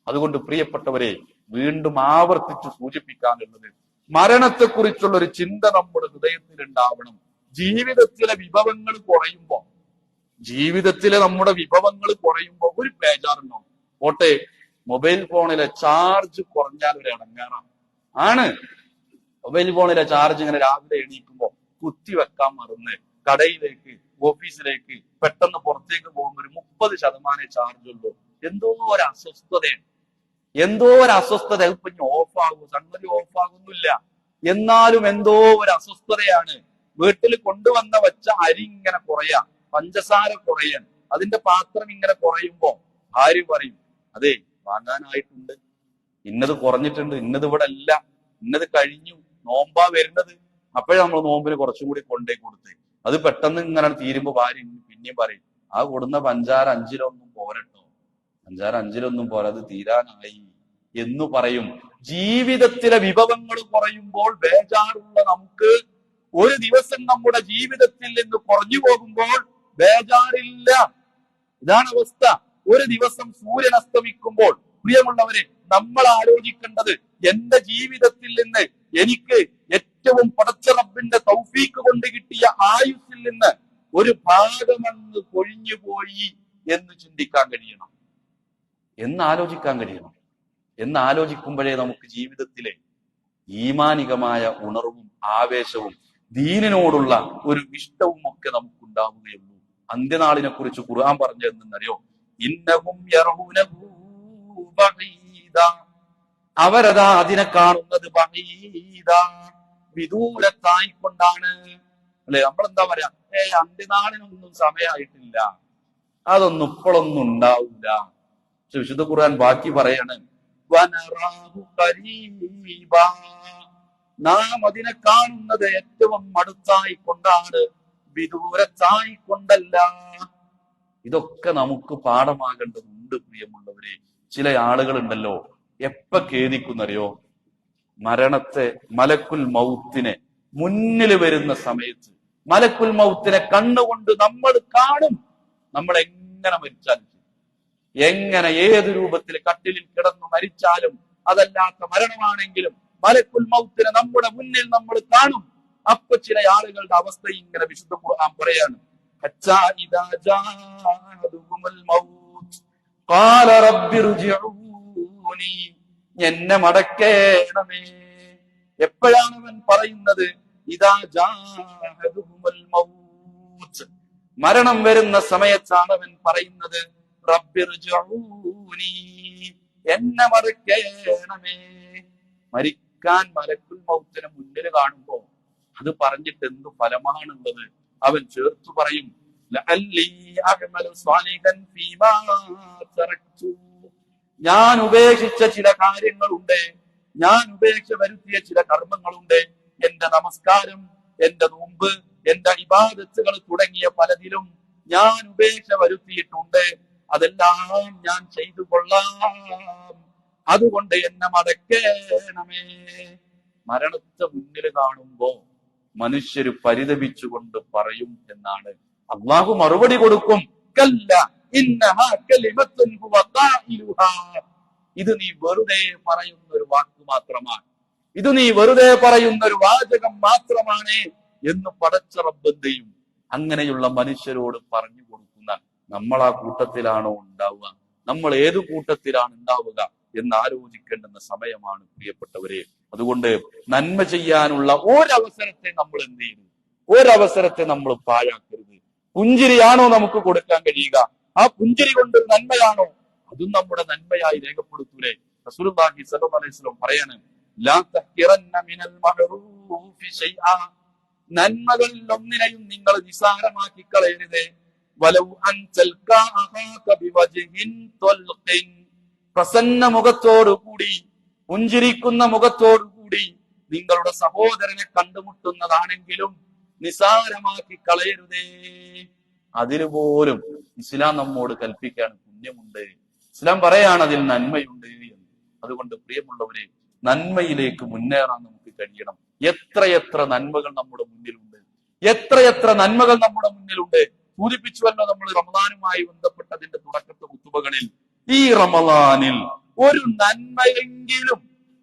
അതുകൊണ്ട് പ്രിയപ്പെട്ടവരെ, വീണ്ടും ആവർത്തിച്ച് സൂചിപ്പിക്കാനുള്ളത്, മരണത്തെക്കുറിച്ചുള്ള ഒരു ചിന്ത നമ്മുടെ ഹൃദയത്തിൽ ഉണ്ടാവണം. ജീവിതത്തിലെ വിഭവങ്ങൾ കുറയുമ്പോ ഒരു ബേജാറുണ്ടാവും. പോട്ടെ, മൊബൈൽ ഫോണിലെ ചാർജ് കുറഞ്ഞാൽ ഒരു ഇടങ്ങേറാണ്. മൊബൈൽ ഫോണിലെ ചാർജ് ഇങ്ങനെ രാവിലെ എണീക്കുമ്പോ കുത്തിവെക്കാൻ മറന്ന് കടയിലേക്ക് ഓഫീസിലേക്ക് പെട്ടെന്ന് പുറത്തേക്ക് പോകുമ്പോൾ ഒരു 30% ചാർജ് ഉള്ളൂ. എന്തോ ഒരു അസ്വസ്ഥത. ഇപ്പൊ ഇനി ഓഫാകും, സംഗതി ഓഫാകുന്നില്ല, എന്നാലും എന്തോ ഒരു അസ്വസ്ഥതയാണ്. വീട്ടിൽ കൊണ്ടുവന്ന വെച്ച അരി ഇങ്ങനെ കുറയാ, പഞ്ചസാര കുറയാൻ, അതിന്റെ പാത്രം ഇങ്ങനെ കുറയുമ്പോ ഭാര്യ പറയും, അതെ വാങ്ങാനായിട്ടുണ്ട്, ഇന്നത് കുറഞ്ഞിട്ടുണ്ട്, ഇന്നത് ഇവിടെ അല്ല, ഇന്നത് കഴിഞ്ഞു, നോമ്പാ വരുന്നത്. അപ്പോഴേ നമ്മൾ നോമ്പിന് കുറച്ചും കൂടി കൊണ്ടേ കൊടുത്ത്, അത് പെട്ടെന്ന് ഇങ്ങനെ തീരുമ്പോ ഭാര്യ പിന്നെയും പറയും, ആ കൊടുന്ന പഞ്ചാര 5-ലൊന്നും പോരട്ടോ, പഞ്ചാര 5-ലൊന്നും പോരാ, അത് തീരാനായി എന്നു പറയും. ജീവിതത്തിലെ വിഭവങ്ങൾ കുറയുമ്പോൾ ബേജാറുള്ള നമുക്ക് ഒരു ദിവസം നമ്മുടെ ജീവിതത്തിൽ നിന്ന് കുറഞ്ഞു പോകുമ്പോൾ ബേജാറില്ല. ഇതാണ് അവസ്ഥ. ഒരു ദിവസം സൂര്യൻ അസ്തമിക്കുമ്പോൾ പ്രിയമുള്ളവരെ, നമ്മൾ ആലോചിക്കേണ്ടത്, എന്റെ ജീവിതത്തിൽ നിന്ന് എനിക്ക് ഏറ്റവും പടച്ച റബ്ബിന്റെ തൗഫീക്ക് കൊണ്ട് കിട്ടിയ ആയുസ്സിൽ നിന്ന് ഒരു ഭാഗമെന്ന് കൊഴിഞ്ഞുപോയി എന്ന് ചിന്തിക്കാൻ കഴിയണം, എന്നാലോചിക്കാൻ കഴിയണം. എന്നാലോചിക്കുമ്പോഴേ നമുക്ക് ജീവിതത്തിലെ ഈമാനികമായ ഉണർവും ആവേശവും ദീനിനോടുള്ള ഒരു ഇഷ്ടവും ഒക്കെ നമുക്കുണ്ടാവുകയുള്ളൂ. അന്ത്യനാളിനെ കുറിച്ച് ഖുർആൻ പറഞ്ഞതെന്നറിയോ? ഇന്നഹും യറൂനഹു ബഈദാ, അവരതാ അതിനെ കാണുന്നത് ബഈദാ, വിദൂരത്തായിക്കൊണ്ടാണ്. അല്ലെ, നമ്മളെന്താ പറയാ, അന്ത്യനാളിനൊന്നും സമയമായിട്ടില്ല, അതൊന്നും ഇപ്പോഴൊന്നും ഉണ്ടാവില്ല. പക്ഷെ വിശുദ്ധ ഖുർആൻ ബാക്കി പറയാണ്, വനറാഹു ഖരീബാ, നാം അതിനെ കാണുന്നത് ഏറ്റവും അടുത്തായിക്കൊണ്ടാണ്, വിദൂരത്തായിക്കൊണ്ടല്ല. ഇതൊക്കെ നമുക്ക് പാഠമാകേണ്ടതുണ്ട് പ്രിയമുള്ളവരെ. ചില ആളുകളുണ്ടല്ലോ, എപ്പ ഖേദിക്കുന്നറിയോ? മരണത്തെ, മലക്കുൽ മൗത്തിനെ മുന്നിൽ വരുന്ന സമയത്ത് മലക്കുൽ മൗത്തിനെ കണ്ണുകൊണ്ട് നമ്മൾ കാണും. നമ്മൾ എങ്ങനെ മരിച്ചാലും, എങ്ങനെ ഏത് രൂപത്തിൽ കട്ടിലിൽ കിടന്നു മരിച്ചാലും, അതല്ലാത്ത മരണമാണെങ്കിലും മലക്കുൽ മൗത്തിനെ നമ്മുടെ മുന്നിൽ നമ്മൾ കാണും. അപ്പൊ ചില ആളുകളുടെ അവസ്ഥ ഇങ്ങനെ വിശുദ്ധ ഖുർആൻ പറയാണ്, എന്നെ മടക്കേണമേ. എപ്പോഴാണ് അവൻ പറയുന്നത്? ഇദാ ജാഅഹുമുൽ മൗത്ത്, മരണം വരുന്ന സമയത്താണ് അവൻ പറയുന്നത്, റബ്ബിർജിഊനി, എന്നെ മടക്കേണമേ. മരിക്കാൻ മലക്കുൽ മൗത്തിനെ മുന്നിൽ കാണുമ്പോ അത് പറഞ്ഞിട്ട് എന്ത് ഫലമാണുള്ളത്? അവൻ ചേർത്തു പറയും, ലഅല്ലി അഅമലു സ്വാലിഹൻ ഫീമാ തറക്തു, ഞാൻ ഉപേക്ഷിച്ച ചില കാര്യങ്ങളുണ്ട്, ഞാൻ ഉപേക്ഷ വരുത്തിയ ചില കർമ്മങ്ങളുണ്ട്. എന്റെ നമസ്കാരം, എന്റെ നോമ്പ്, എന്റെ ഇബാദത്തുകൾ തുടങ്ങിയ പലതിലും ഞാൻ ഉപേക്ഷ വരുത്തിയിട്ടുണ്ട്. അതെല്ലാം ഞാൻ ചെയ്തു കൊള്ളാം, അതുകൊണ്ട് എന്നെ മടക്കേണമേ. മരണത്തെ മുന്നിൽ കാണുമ്പോ മനുഷ്യര് പരിതപിച്ചുകൊണ്ട് പറയും എന്നാണ്. അള്ളാഹു മറുപടി കൊടുക്കും, കല്ല ഇന്നഹാ കലിമത്തുൻ ഹുവ ഖായിലുഹാ, ഇത് നീ വെറുതെ പറയുന്ന ഒരു വാക്ക് മാത്രമാണ്, ഇത് നീ വെറുതെ പറയുന്ന ഒരു വാചകം മാത്രമാണ് എന്ന് പടച്ച റബ്ബ് എന്ത് ചെയ്യും? അങ്ങനെയുള്ള മനുഷ്യരോട് പറഞ്ഞു കൊടുക്കുന്ന നമ്മൾ ആ കൂട്ടത്തിലാണോ ഉണ്ടാവുക? നമ്മൾ ഏത് കൂട്ടത്തിലാണ് ഉണ്ടാവുക എന്ന് ആലോചിക്കേണ്ടുന്ന സമയമാണ് പ്രിയപ്പെട്ടവരെ. അതുകൊണ്ട് നന്മ ചെയ്യാനുള്ള ഒരവസരത്തെ നമ്മൾ എന്ത് ചെയ്യുന്നു? ഒരവസരത്തെ നമ്മൾ പാഴാക്കരുത്. പുഞ്ചിരിയാണോ നമുക്ക് കൊടുക്കാൻ കഴിയുക? ആ പുഞ്ചിരി കൊണ്ട് നന്മയാണോ? അതും നമ്മുടെ നന്മയായി രേഖപ്പെടുത്തൂലേ? റസൂലുള്ളാഹി സ്വല്ലല്ലാഹു അലൈഹി വസല്ലം പറയാണ്, ലാ തഹ്ഖിറന്ന മിനൽ മഅറൂഫി ശൈആ, നന്മകളിൽ ഒന്നിനെയും നിങ്ങൾ നിസാരമാക്കി കളയരുത്. വലൗ അൻ തൽഖാ അഖാക ബിവജ്ഹിൻ തൽഖിൻ, പ്രസന്ന മുഖത്തോടുകൂടി, പുഞ്ചിരിക്കുന്ന മുഖത്തോടുകൂടി നിങ്ങളുടെ സഹോദരനെ കണ്ടുമുട്ടുന്നതാണെങ്കിലും നിസാരമാക്കി കളയരുതേ. അതിനുപോലും ഇസ്ലാം നമ്മോട് കൽപ്പിക്കാൻ പുണ്യമുണ്ട്. ഇസ്ലാം പറയാണ് അതിൽ നന്മയുണ്ട് എന്ന്. അതുകൊണ്ട് പ്രിയമുള്ളവരെ, നന്മയിലേക്ക് മുന്നേറാൻ നമുക്ക് കഴിയണം. എത്രയെത്ര നന്മകൾ നമ്മുടെ മുന്നിലുണ്ട്, എത്രയെത്ര നന്മകൾ നമ്മുടെ മുന്നിലുണ്ട്. സൂചിപ്പിച്ചുവല്ലോ നമ്മൾ റമദാനുമായി ബന്ധപ്പെട്ടതിന്റെ തുടക്കത്തെ കുത്തുബകളിൽ, ഈ റമദാനിൽ ഒരു നന്മയെങ്കിലും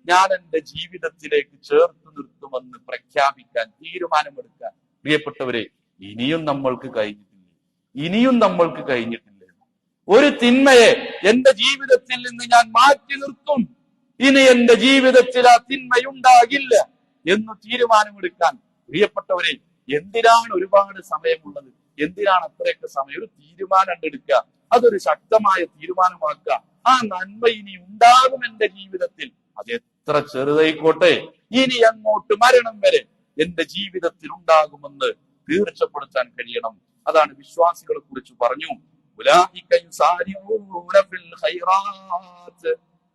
ഞാൻ എന്റെ ജീവിതത്തിലേക്ക് ചേർത്ത് നിർത്തുമെന്ന് പ്രഖ്യാപിക്കാൻ തീരുമാനമെടുക്കാൻ പ്രിയപ്പെട്ടവരെ ഇനിയും നമ്മൾക്ക് കഴിഞ്ഞിട്ടില്ല. ഒരു തിന്മയെ എന്റെ ജീവിതത്തിൽ നിന്ന് ഞാൻ മാറ്റി നിർത്തും, ഇനി എന്റെ ജീവിതത്തിൽ ആ തിന്മയുണ്ടാകില്ല എന്ന് തീരുമാനമെടുക്കാൻ പ്രിയപ്പെട്ടവരെ എന്തിനാണ് ഒരുപാട് സമയമുള്ളത്? എന്തിനാണ് അത്രയൊക്കെ സമയം? ഒരു തീരുമാനം എടുക്കുക, അതൊരു ശക്തമായ തീരുമാനമാക്കുക. ആ നന്മ ഇനി ഉണ്ടാകും എന്റെ ജീവിതത്തിൽ, അത് എത്ര ചെറുതായിക്കോട്ടെ, ഇനി അങ്ങോട്ട് മരണം വരെ എന്റെ ജീവിതത്തിൽ ഉണ്ടാകുമെന്ന് തീർച്ചപ്പെടുത്താൻ കഴിയണം. അതാണ് വിശ്വാസികളെ കുറിച്ച് പറഞ്ഞു,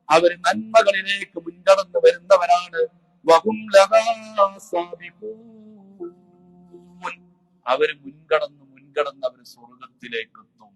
അവർ നന്മകളിലേക്ക് മുൻകടന്നു വരുന്നവരാണ്. അവര് മുൻകടന്ന് അവർ സ്വർഗത്തിലേക്ക് എത്തും.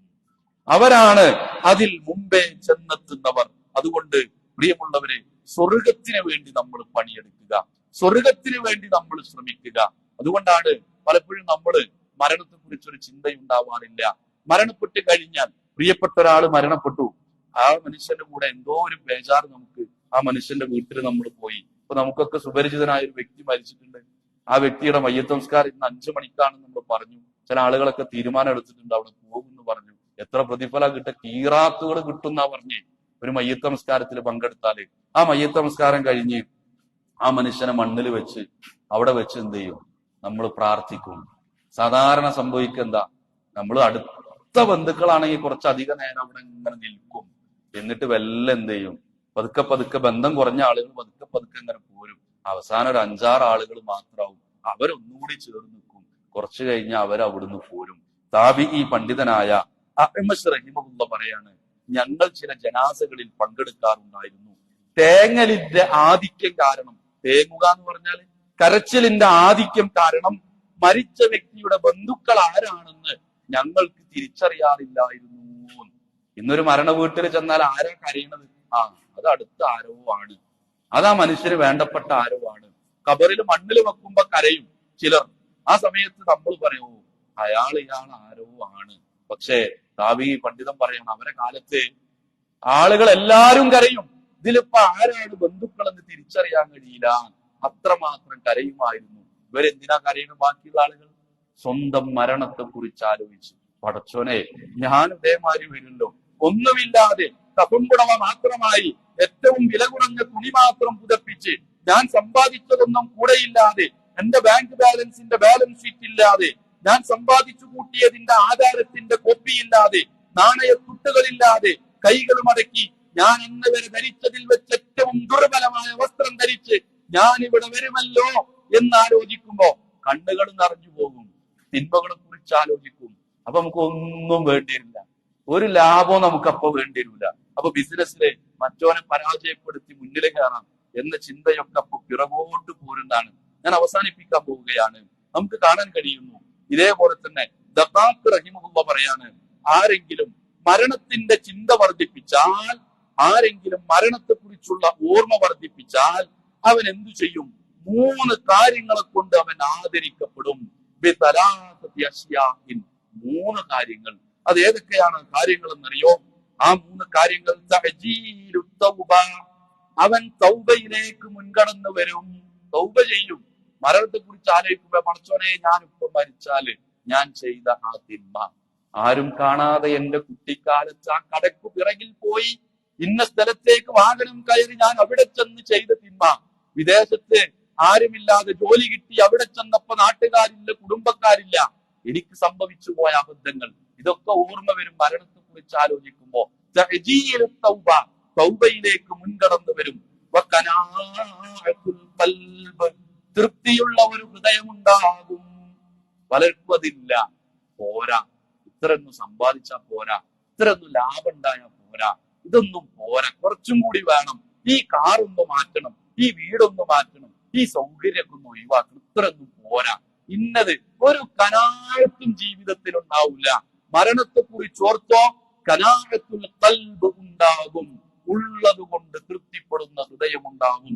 അവരാണ് അതിൽ മുമ്പേ ചെന്നെത്തുന്നവർ. അതുകൊണ്ട് പ്രിയമുള്ളവരെ, സ്വർഗത്തിന് വേണ്ടി നമ്മൾ പണിയെടുക്കുക, സ്വർഗത്തിന് വേണ്ടി നമ്മൾ ശ്രമിക്കുക. അതുകൊണ്ടാണ് പലപ്പോഴും നമ്മൾ മരണത്തെ കുറിച്ചൊരു ചിന്തയുണ്ടാവാറില്ല. മരണപ്പെട്ട് കഴിഞ്ഞാൽ, പ്രിയപ്പെട്ട ഒരാള് മരണപ്പെട്ടു, ആ മനുഷ്യന്റെ കൂടെ എന്തോ ഒരു ബേജാറ് നമുക്ക്. ആ മനുഷ്യന്റെ വീട്ടിൽ നമ്മൾ പോയി, ഇപ്പൊ നമുക്കൊക്കെ സുപരിചിതനായ ഒരു വ്യക്തി മരിച്ചിട്ടുണ്ട്. ആ വ്യക്തിയുടെ മയ്യത്ത് സംസ്കാരം ഇന്ന് 5 മണിക്കാണെന്ന് നമ്മൾ പറഞ്ഞു. ചില ആളുകളൊക്കെ തീരുമാനം എടുത്തിട്ടുണ്ട്, അവിടെ പോകുമെന്ന് പറഞ്ഞു. എത്ര പ്രതിഫലം കീറാത്തുകൾ കിട്ടുന്നാ പറഞ്ഞ് ഒരു മയ്യത്ത് നമസ്കാരത്തിൽ പങ്കെടുത്താല് ആ മയ്യത്ത് നമസ്കാരം കഴിഞ്ഞ് ആ മനുഷ്യനെ മണ്ണിൽ വെച്ച് അവിടെ വെച്ച് എന്ത് ചെയ്യും? നമ്മൾ പ്രാർത്ഥിക്കും. സാധാരണ സംഭവിക്കുക എന്താ? നമ്മൾ അടുത്ത ബന്ധുക്കളാണെങ്കിൽ കുറച്ചധികം നേരം അവിടെ ഇങ്ങനെ നിൽക്കും. എന്നിട്ട് വല്ല എന്ത് ചെയ്യും? പതുക്കെ ബന്ധം കുറഞ്ഞ ആളുകൾ പതുക്കെ ഇങ്ങനെ പോരും. അവസാനം ഒരു 5-6 ആളുകൾ മാത്രമാവും. അവരൊന്നുകൂടി ചേർന്ന് നിൽക്കും. കുറച്ചു കഴിഞ്ഞാൽ അവരവിടുന്ന് പോരും. താബിഈ പണ്ഡിതനായ അഹ്മദ് റഹിമഹുള്ള പറയാണ്, ഞങ്ങൾ ചില ജനാസകളിൽ പങ്കെടുക്കാറുണ്ടായിരുന്നു. തേങ്ങലിന്റെ ആധിക്യം കാരണം, തേങ്ങുക എന്ന് പറഞ്ഞാൽ കരച്ചിലിന്റെ ആധിക്യം കാരണം മരിച്ച വ്യക്തിയുടെ ബന്ധുക്കൾ ആരാണെന്ന് ഞങ്ങൾക്ക് തിരിച്ചറിയാറില്ലായിരുന്നു. ഇന്നൊരു മരണ വീട്ടിൽ ചെന്നാൽ ആരാ കരയണത്? അത് അടുത്ത ആരോ ആണ്, അതാ മനുഷ്യന് വേണ്ടപ്പെട്ട ആരോ ആണ്. ഖബറിൽ മണ്ണിൽ വെക്കുമ്പോ കരയും ചിലർ. ആ സമയത്ത് നമ്മൾ പറയൂ ഇയാൾ ആരോ ആണ്. പക്ഷേ താവി പണ്ഡിതൻ പറയണം, അവരെ കാലത്ത് ആളുകൾ എല്ലാരും കരയും. ഇതിലിപ്പോ ആരാണ് ബന്ധുക്കളെന്ന് തിരിച്ചറിയാൻ കഴിയില്ല, അത്രമാത്രം കരയുമായിരുന്നു. ഇവരെന്തിനാ കരയുന്നത്? ബാക്കിയുള്ള ആളുകൾ സ്വന്തം മരണത്തെ കുറിച്ച് ആലോചിച്ച്, പടച്ചോനെ ഞാൻ ഇതേമാതിരി വരുമല്ലോ, ഒന്നുമില്ലാതെ കഫംപുടവ മാത്രമായി ഏറ്റവും വില കുറഞ്ഞ തുണി മാത്രം പുതപ്പിച്ച്, ഞാൻ സമ്പാദിച്ചതൊന്നും കൂടെയില്ലാതെ, എന്റെ ബാങ്ക് ബാലൻസിന്റെ ബാലൻസ് ഷീറ്റ് ഇല്ലാതെ, ഞാൻ സമ്പാദിച്ചു കൂട്ടിയതിന്റെ ആധാരത്തിന്റെ കോപ്പിയില്ലാതെ, നാണയത്തുട്ടുകളില്ലാതെ, കൈകൾ മടക്കി ഞാൻ ഇന്ന് വരെ ധരിച്ചതിൽ വെച്ച് ഏറ്റവും ദുർബലമായ വസ്ത്രം ധരിച്ച് ഞാൻ ഇവിടെ വരുമല്ലോ എന്നാലോചിക്കുമ്പോ കണ്ണുകൾ നിറഞ്ഞു പോകും. തിന്മകളെ കുറിച്ച് ആലോചിക്കും. അപ്പൊ നമുക്ക് ഒന്നും വേണ്ടിയില്ല, ഒരു ലാഭവും നമുക്കപ്പോ വേണ്ടിയില്ല. അപ്പൊ ബിസിനസ്സിലെ മറ്റോനെ പരാജയപ്പെടുത്തി മുന്നിൽ കയറാം എന്ന ചിന്തയൊക്കെ അപ്പൊ പിറകോട്ട് പോരുന്നതാണ്. ഞാൻ അവസാനിപ്പിക്കാൻ പോവുകയാണ്. നമുക്ക് കാണാൻ കഴിയുന്നു, ഇതേപോലെ തന്നെ ദഖാഖ് റഹിമഹുല്ലാഹ് പറയാണ്, ആരെങ്കിലും മരണത്തിന്റെ ചിന്ത വർദ്ധിപ്പിച്ചാൽ, ആരെങ്കിലും മരണത്തെ കുറിച്ചുള്ള ഓർമ്മ വർദ്ധിപ്പിച്ചാൽ അവൻ എന്തു ചെയ്യും? 3 കാര്യങ്ങളെ കൊണ്ട് അവൻ ആദരിക്കപ്പെടും. 3 കാര്യങ്ങൾ. അത് ഏതൊക്കെയാണ് കാര്യങ്ങൾ എന്നറിയോ? ആ 3 കാര്യങ്ങൾ, അവൻ തൗബയിലേക്ക് മുൻകടന്നു വരും, തൗബ ചെയ്യും. മരണത്തെ കുറിച്ച് ആലോചിക്കുമ്പോ പടച്ചോനെ, ഞാനിപ്പോ മരിച്ചാല് ഞാൻ ചെയ്ത ആ തിന്മ ആരും കാണാതെ എന്റെ കുട്ടിക്കാലത്ത് ആ കടക്കു പിറകിൽ പോയി ഇന്ന സ്ഥലത്തേക്ക് വാഹനം കയറി ഞാൻ അവിടെ ചെന്ന് ചെയ്ത തിന്മ, വിദേശത്ത് ആരുമില്ലാതെ ജോലി കിട്ടി അവിടെ ചെന്നപ്പോ നാട്ടുകാരില്ല, കുടുംബക്കാരില്ല, എനിക്ക് സംഭവിച്ചു പോയ അബദ്ധങ്ങൾ, ഇതൊക്കെ ഓർമ്മ വരും മരണത്തെ കുറിച്ച് ആലോചിക്കുമ്പോ. തൗബയിലേക്ക് മുൻകടന്നു വരും. തൃപ്തിയുള്ള ഒരു ഹൃദയമുണ്ടാകും. പലർക്കും അതില്ല. പോരാ, ഇത്രയൊന്നും സമ്പാദിച്ചാ പോരാ, ഇത്രയൊന്നും ലാഭം ഉണ്ടായാൽ പോരാ, ഇതൊന്നും പോരാ, കുറച്ചും കൂടി വേണം, ഈ കാറൊന്ന് മാറ്റണം, ഈ വീടൊന്ന് മാറ്റണം, ഈ സൗകര്യമൊക്കെ ഒന്ന് ഒഴിവാക്കണം, ഇത്രയൊന്നും പോരാ. ഇന്നത് ഒരു കനാഴത്തും ജീവിതത്തിൽ ഉണ്ടാവില്ല. മരണത്തെ കുറിച്ച് ഓർത്തോ, കനാഴത്തുൽ ഖൽബ് ഉണ്ടാകും, ഉള്ളത് കൊണ്ട് തൃപ്തിപ്പെടുന്ന ഹൃദയമുണ്ടാകും.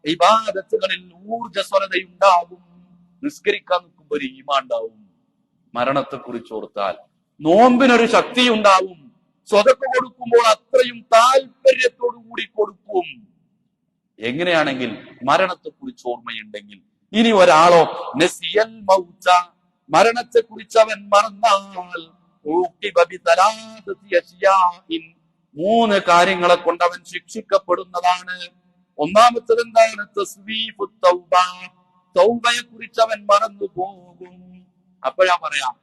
ഇബാദത്തുകളിൽ ഊർജ്ജസ്വലതയുണ്ടാകും. നിസ്കരിക്കാൻ നിൽക്കുമ്പോൾ ഒരു ഈമാൻ ഉണ്ടാവും മരണത്തെ കുറിച്ച് ഓർത്താൽ. നോമ്പിനൊരു ശക്തി ഉണ്ടാവും. സ്വതക്ക കൊടുക്കുമ്പോൾ അത്രയും താല്പര്യത്തോടു കൂടി കൊടുക്കും. എങ്ങനെയാണെങ്കിൽ മരണത്തെ കുറിച്ച് ഓർമ്മയുണ്ടെങ്കിൽ. ഇനി ഒരാളോ നസിയൽ മൗത, മരണത്തെ കുറിച്ച് അവൻ മറന്നാൽ 3 കാര്യങ്ങളെ കൊണ്ട് അവൻ ശിക്ഷിക്കപ്പെടുന്നതാണ്. ഒന്നാമത്തത് എന്താണ്? തസ്വീഫു തൗബ, തൗബയെ കുറിച്ച് അവൻ മറന്നു പോകും. അപ്പോഴാ പറയാം,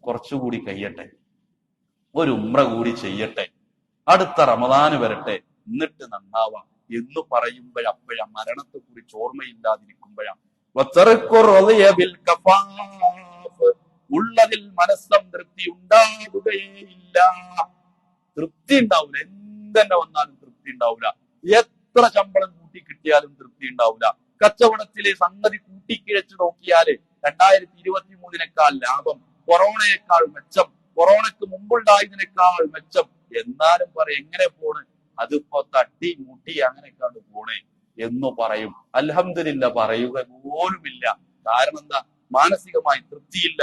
കുറച്ചുകൂടി കഴിയട്ടെ, ഒരു ഉംറ കൂടി ചെയ്യട്ടെ, അടുത്ത റമദാന് വരട്ടെ, എന്നിട്ട് നന്നാവാം എന്ന് പറയുമ്പോഴപ്പോഴാ മരണത്തെ കുറിച്ച് ഓർമ്മയില്ലാതിരിക്കുമ്പോഴാ. ഉള്ളതിൽ മനസ്സംതൃപ്തി ഉണ്ടാവുകയില്ല. തൃപ്തി ഉണ്ടാവില്ല, എന്തെന്നെ വന്നാലും തൃപ്തി ഉണ്ടാവില്ല. എത്ര ശമ്പളം കൂട്ടി കിട്ടിയാലും തൃപ്തി ഉണ്ടാവില്ല. കച്ചവടത്തിലെ സംഗതി കൂട്ടിക്കിഴച്ച് നോക്കിയാല് 2023 ലാഭം, കൊറോണയേക്കാൾ മെച്ചം, കൊറോണയ്ക്ക് മുമ്പുണ്ടായതിനേക്കാൾ മെച്ചം. എന്നാലും പറയും എങ്ങനെ പോണ്, അതിപ്പോ തട്ടി മുട്ടി അങ്ങനെയൊക്കെയാണ് പോണേ എന്ന് പറയും. അൽഹംദുലില്ലാ പറയുക പോലുമില്ല. കാരണം എന്താ? മാനസികമായി തൃപ്തിയില്ല.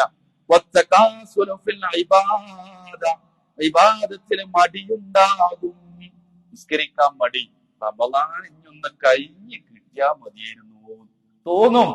ഇബാദത്തിന് മടിയുണ്ടാകും. നിസ്കരിക്കാൻ മടി. റമളാൻ ഇഞ്ഞൊന്ന് കഴിഞ്ഞ് കിട്ടിയാ മതിയായിരുന്നു തോന്നും.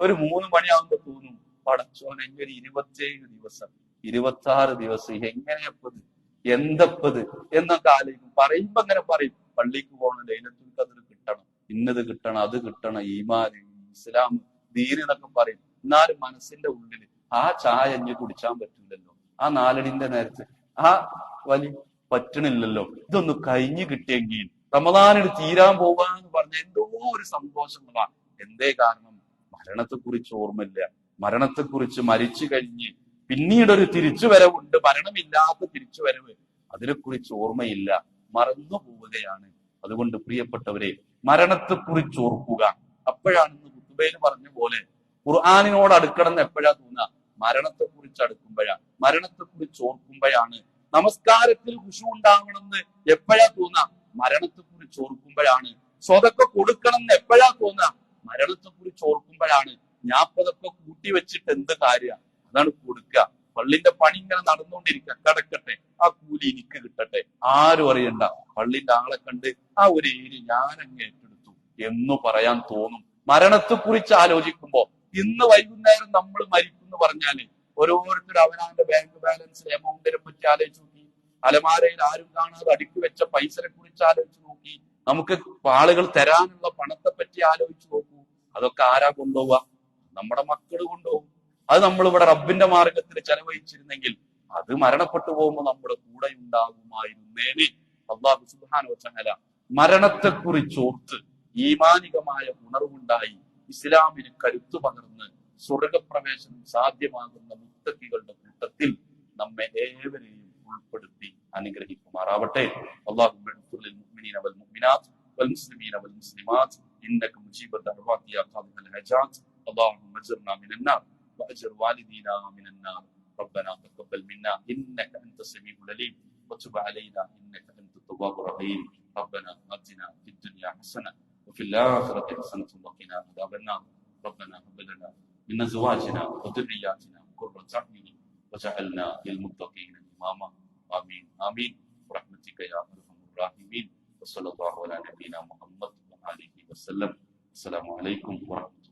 ഒരു 3 മണിയാകുമ്പോ തോന്നും, പടച്ചോനെ ഒരു 27 ദിവസം 26 ദിവസം എങ്ങനെയപ്പത്, എന്തപ്പത് എന്നൊക്കെ ആലോചിക്കും. പറയുമ്പോ അങ്ങനെ പറയും, പള്ളിക്ക് പോകണം, ലൈലത്തുൽ ഖദ്ർ കിട്ടണം, ഇന്നത് കിട്ടണം, അത് കിട്ടണം, ഈമാൻ, ഇസ്ലാം, ദീൻ എന്നൊക്കെ പറയും. എന്നാലും മനസ്സിന്റെ ഉള്ളിൽ ആ ചായ ഇഞ്ഞ് കുടിച്ചാൻ പറ്റില്ലല്ലോ, ആ 4 നേരത്ത് ആ വലി പറ്റണില്ലല്ലോ, ഇതൊന്ന് കഴിഞ്ഞു കിട്ടിയെങ്കിൽ റമദാനിന് തീരാൻ പോകാന്ന് പറഞ്ഞ എന്തോ ഒരു സന്തോഷങ്ങളാണ്. എന്തേ കാരണം? മരണത്തെ കുറിച്ച് ഓർമ്മയില്ല. മരണത്തെ കുറിച്ച് മരിച്ചു കഴിഞ്ഞ് പിന്നീടൊരു തിരിച്ചുവരവുണ്ട്, മരണമില്ലാത്ത തിരിച്ചുവരവ്, അതിനെക്കുറിച്ച് ഓർമ്മയില്ല, മറന്നു പോവുകയാണ്. അതുകൊണ്ട് പ്രിയപ്പെട്ടവരെ, മരണത്തെ കുറിച്ച് ഓർക്കുക. അപ്പോഴാണ് ഖുതുബയിൽ പറഞ്ഞ പോലെ ഖുർആാനിനോട് അടുക്കണം എന്ന് എപ്പോഴാ തോന്നുക? മരണത്തെ കുറിച്ച് അടുക്കുമ്പോഴാണ്, മരണത്തെ കുറിച്ച് ഓർക്കുമ്പോഴാണ്. നമസ്കാരത്തിൽ ഖുശൂ ഉണ്ടാവണമെന്ന് എപ്പോഴാ തോന്നുക? മരണത്തെ കുറിച്ച് ഓർക്കുമ്പോഴാണ്. സ്വതൊക്കെ കൊടുക്കണം എന്ന് എപ്പോഴാ തോന്നുക? മരണത്തെ കുറിച്ച് ഓർക്കുമ്പോഴാണ്. ഞാപ്പതൊക്കെ കൂട്ടി വെച്ചിട്ട് എന്ത് കാര്യമാണ്? അതാണ് കൊടുക്കുക. പള്ളിന്റെ പണി ഇങ്ങനെ നടന്നുകൊണ്ടിരിക്കുക, കിടക്കട്ടെ, ആ കൂലി എനിക്ക് കിട്ടട്ടെ, ആരും അറിയണ്ട, പള്ളിന്റെ ആളെ കണ്ട് ആ ഒരു ഏരി ഞാൻ അങ്ങ് ഏറ്റെടുത്തു എന്ന് പറയാൻ തോന്നും. മരണത്തെ കുറിച്ച് ആലോചിക്കുമ്പോ ഇന്ന് വൈകുന്നേരം നമ്മൾ മരിക്കും എന്ന് പറഞ്ഞാല് ഓരോരുത്തരും അവനാന്റെ ബാങ്ക് ബാലൻസ് എമൗണ്ടിനെ പറ്റി ആലോചിച്ച് നോക്കി, അലമാരയിൽ ആരും കാണാതെ അടുക്കി വെച്ച പൈസനെ കുറിച്ച് ആലോചിച്ച് നോക്കി, നമുക്ക് ആളുകൾ തരാനുള്ള പണത്തെ പറ്റി ആലോചിച്ച് നോക്കൂ. അതൊക്കെ ആരാ കൊണ്ടുപോവുക? നമ്മുടെ മക്കൾ കൊണ്ടുപോകും. അത് നമ്മൾ ഇവിടെ റബ്ബിന്റെ മാർഗത്തിൽ ചെലവഴിച്ചിരുന്നെങ്കിൽ അത് മരണപ്പെട്ടു പോകുമ്പോൾ നമ്മുടെ കൂടെ ഉണ്ടാകുമായിരുന്നേനെ. അല്ലാഹു സുബ്ഹാനഹു വ തആല മരണത്തെ കുറിച്ച് ഓർത്ത് ഈമാനികമായ ഉണർവുണ്ടായി ഇസ്ലാമിന് കരുത്തു പകർന്ന് സ്വർഗപ്രവേശനം സാധ്യമാകുന്ന മുത്തഖികളുടെ കൂട്ടത്തിൽ നമ്മെ ഏവരെയും ഉൾപ്പെടുത്തി അനുഗ്രഹിക്കുമാറാവട്ടെ. اللهم اغفر للمؤمنين والمؤمنات والمسلمين والمسلمات انك مجيب الدعوات يا قاضي الحاجات. اللهم اجرنا من النار واجر والدينا من النار. ربنا تقبل منا انك انت السميع العليم وتب علينا انك انت التواب الرحيم. ربنا آتنا في الدنيا حسنه وفي الاخره حسنه وقنا عذاب النار. ربنا هب لنا من ازواجنا وذرياتنا قرة اعين وجعلنا للمتقين اماما. آمين آمين برحمتك يا أرحم الراحمين. وصلى الله على نبينا محمد وآله وسلم. السلام عليكم ورحمة الله.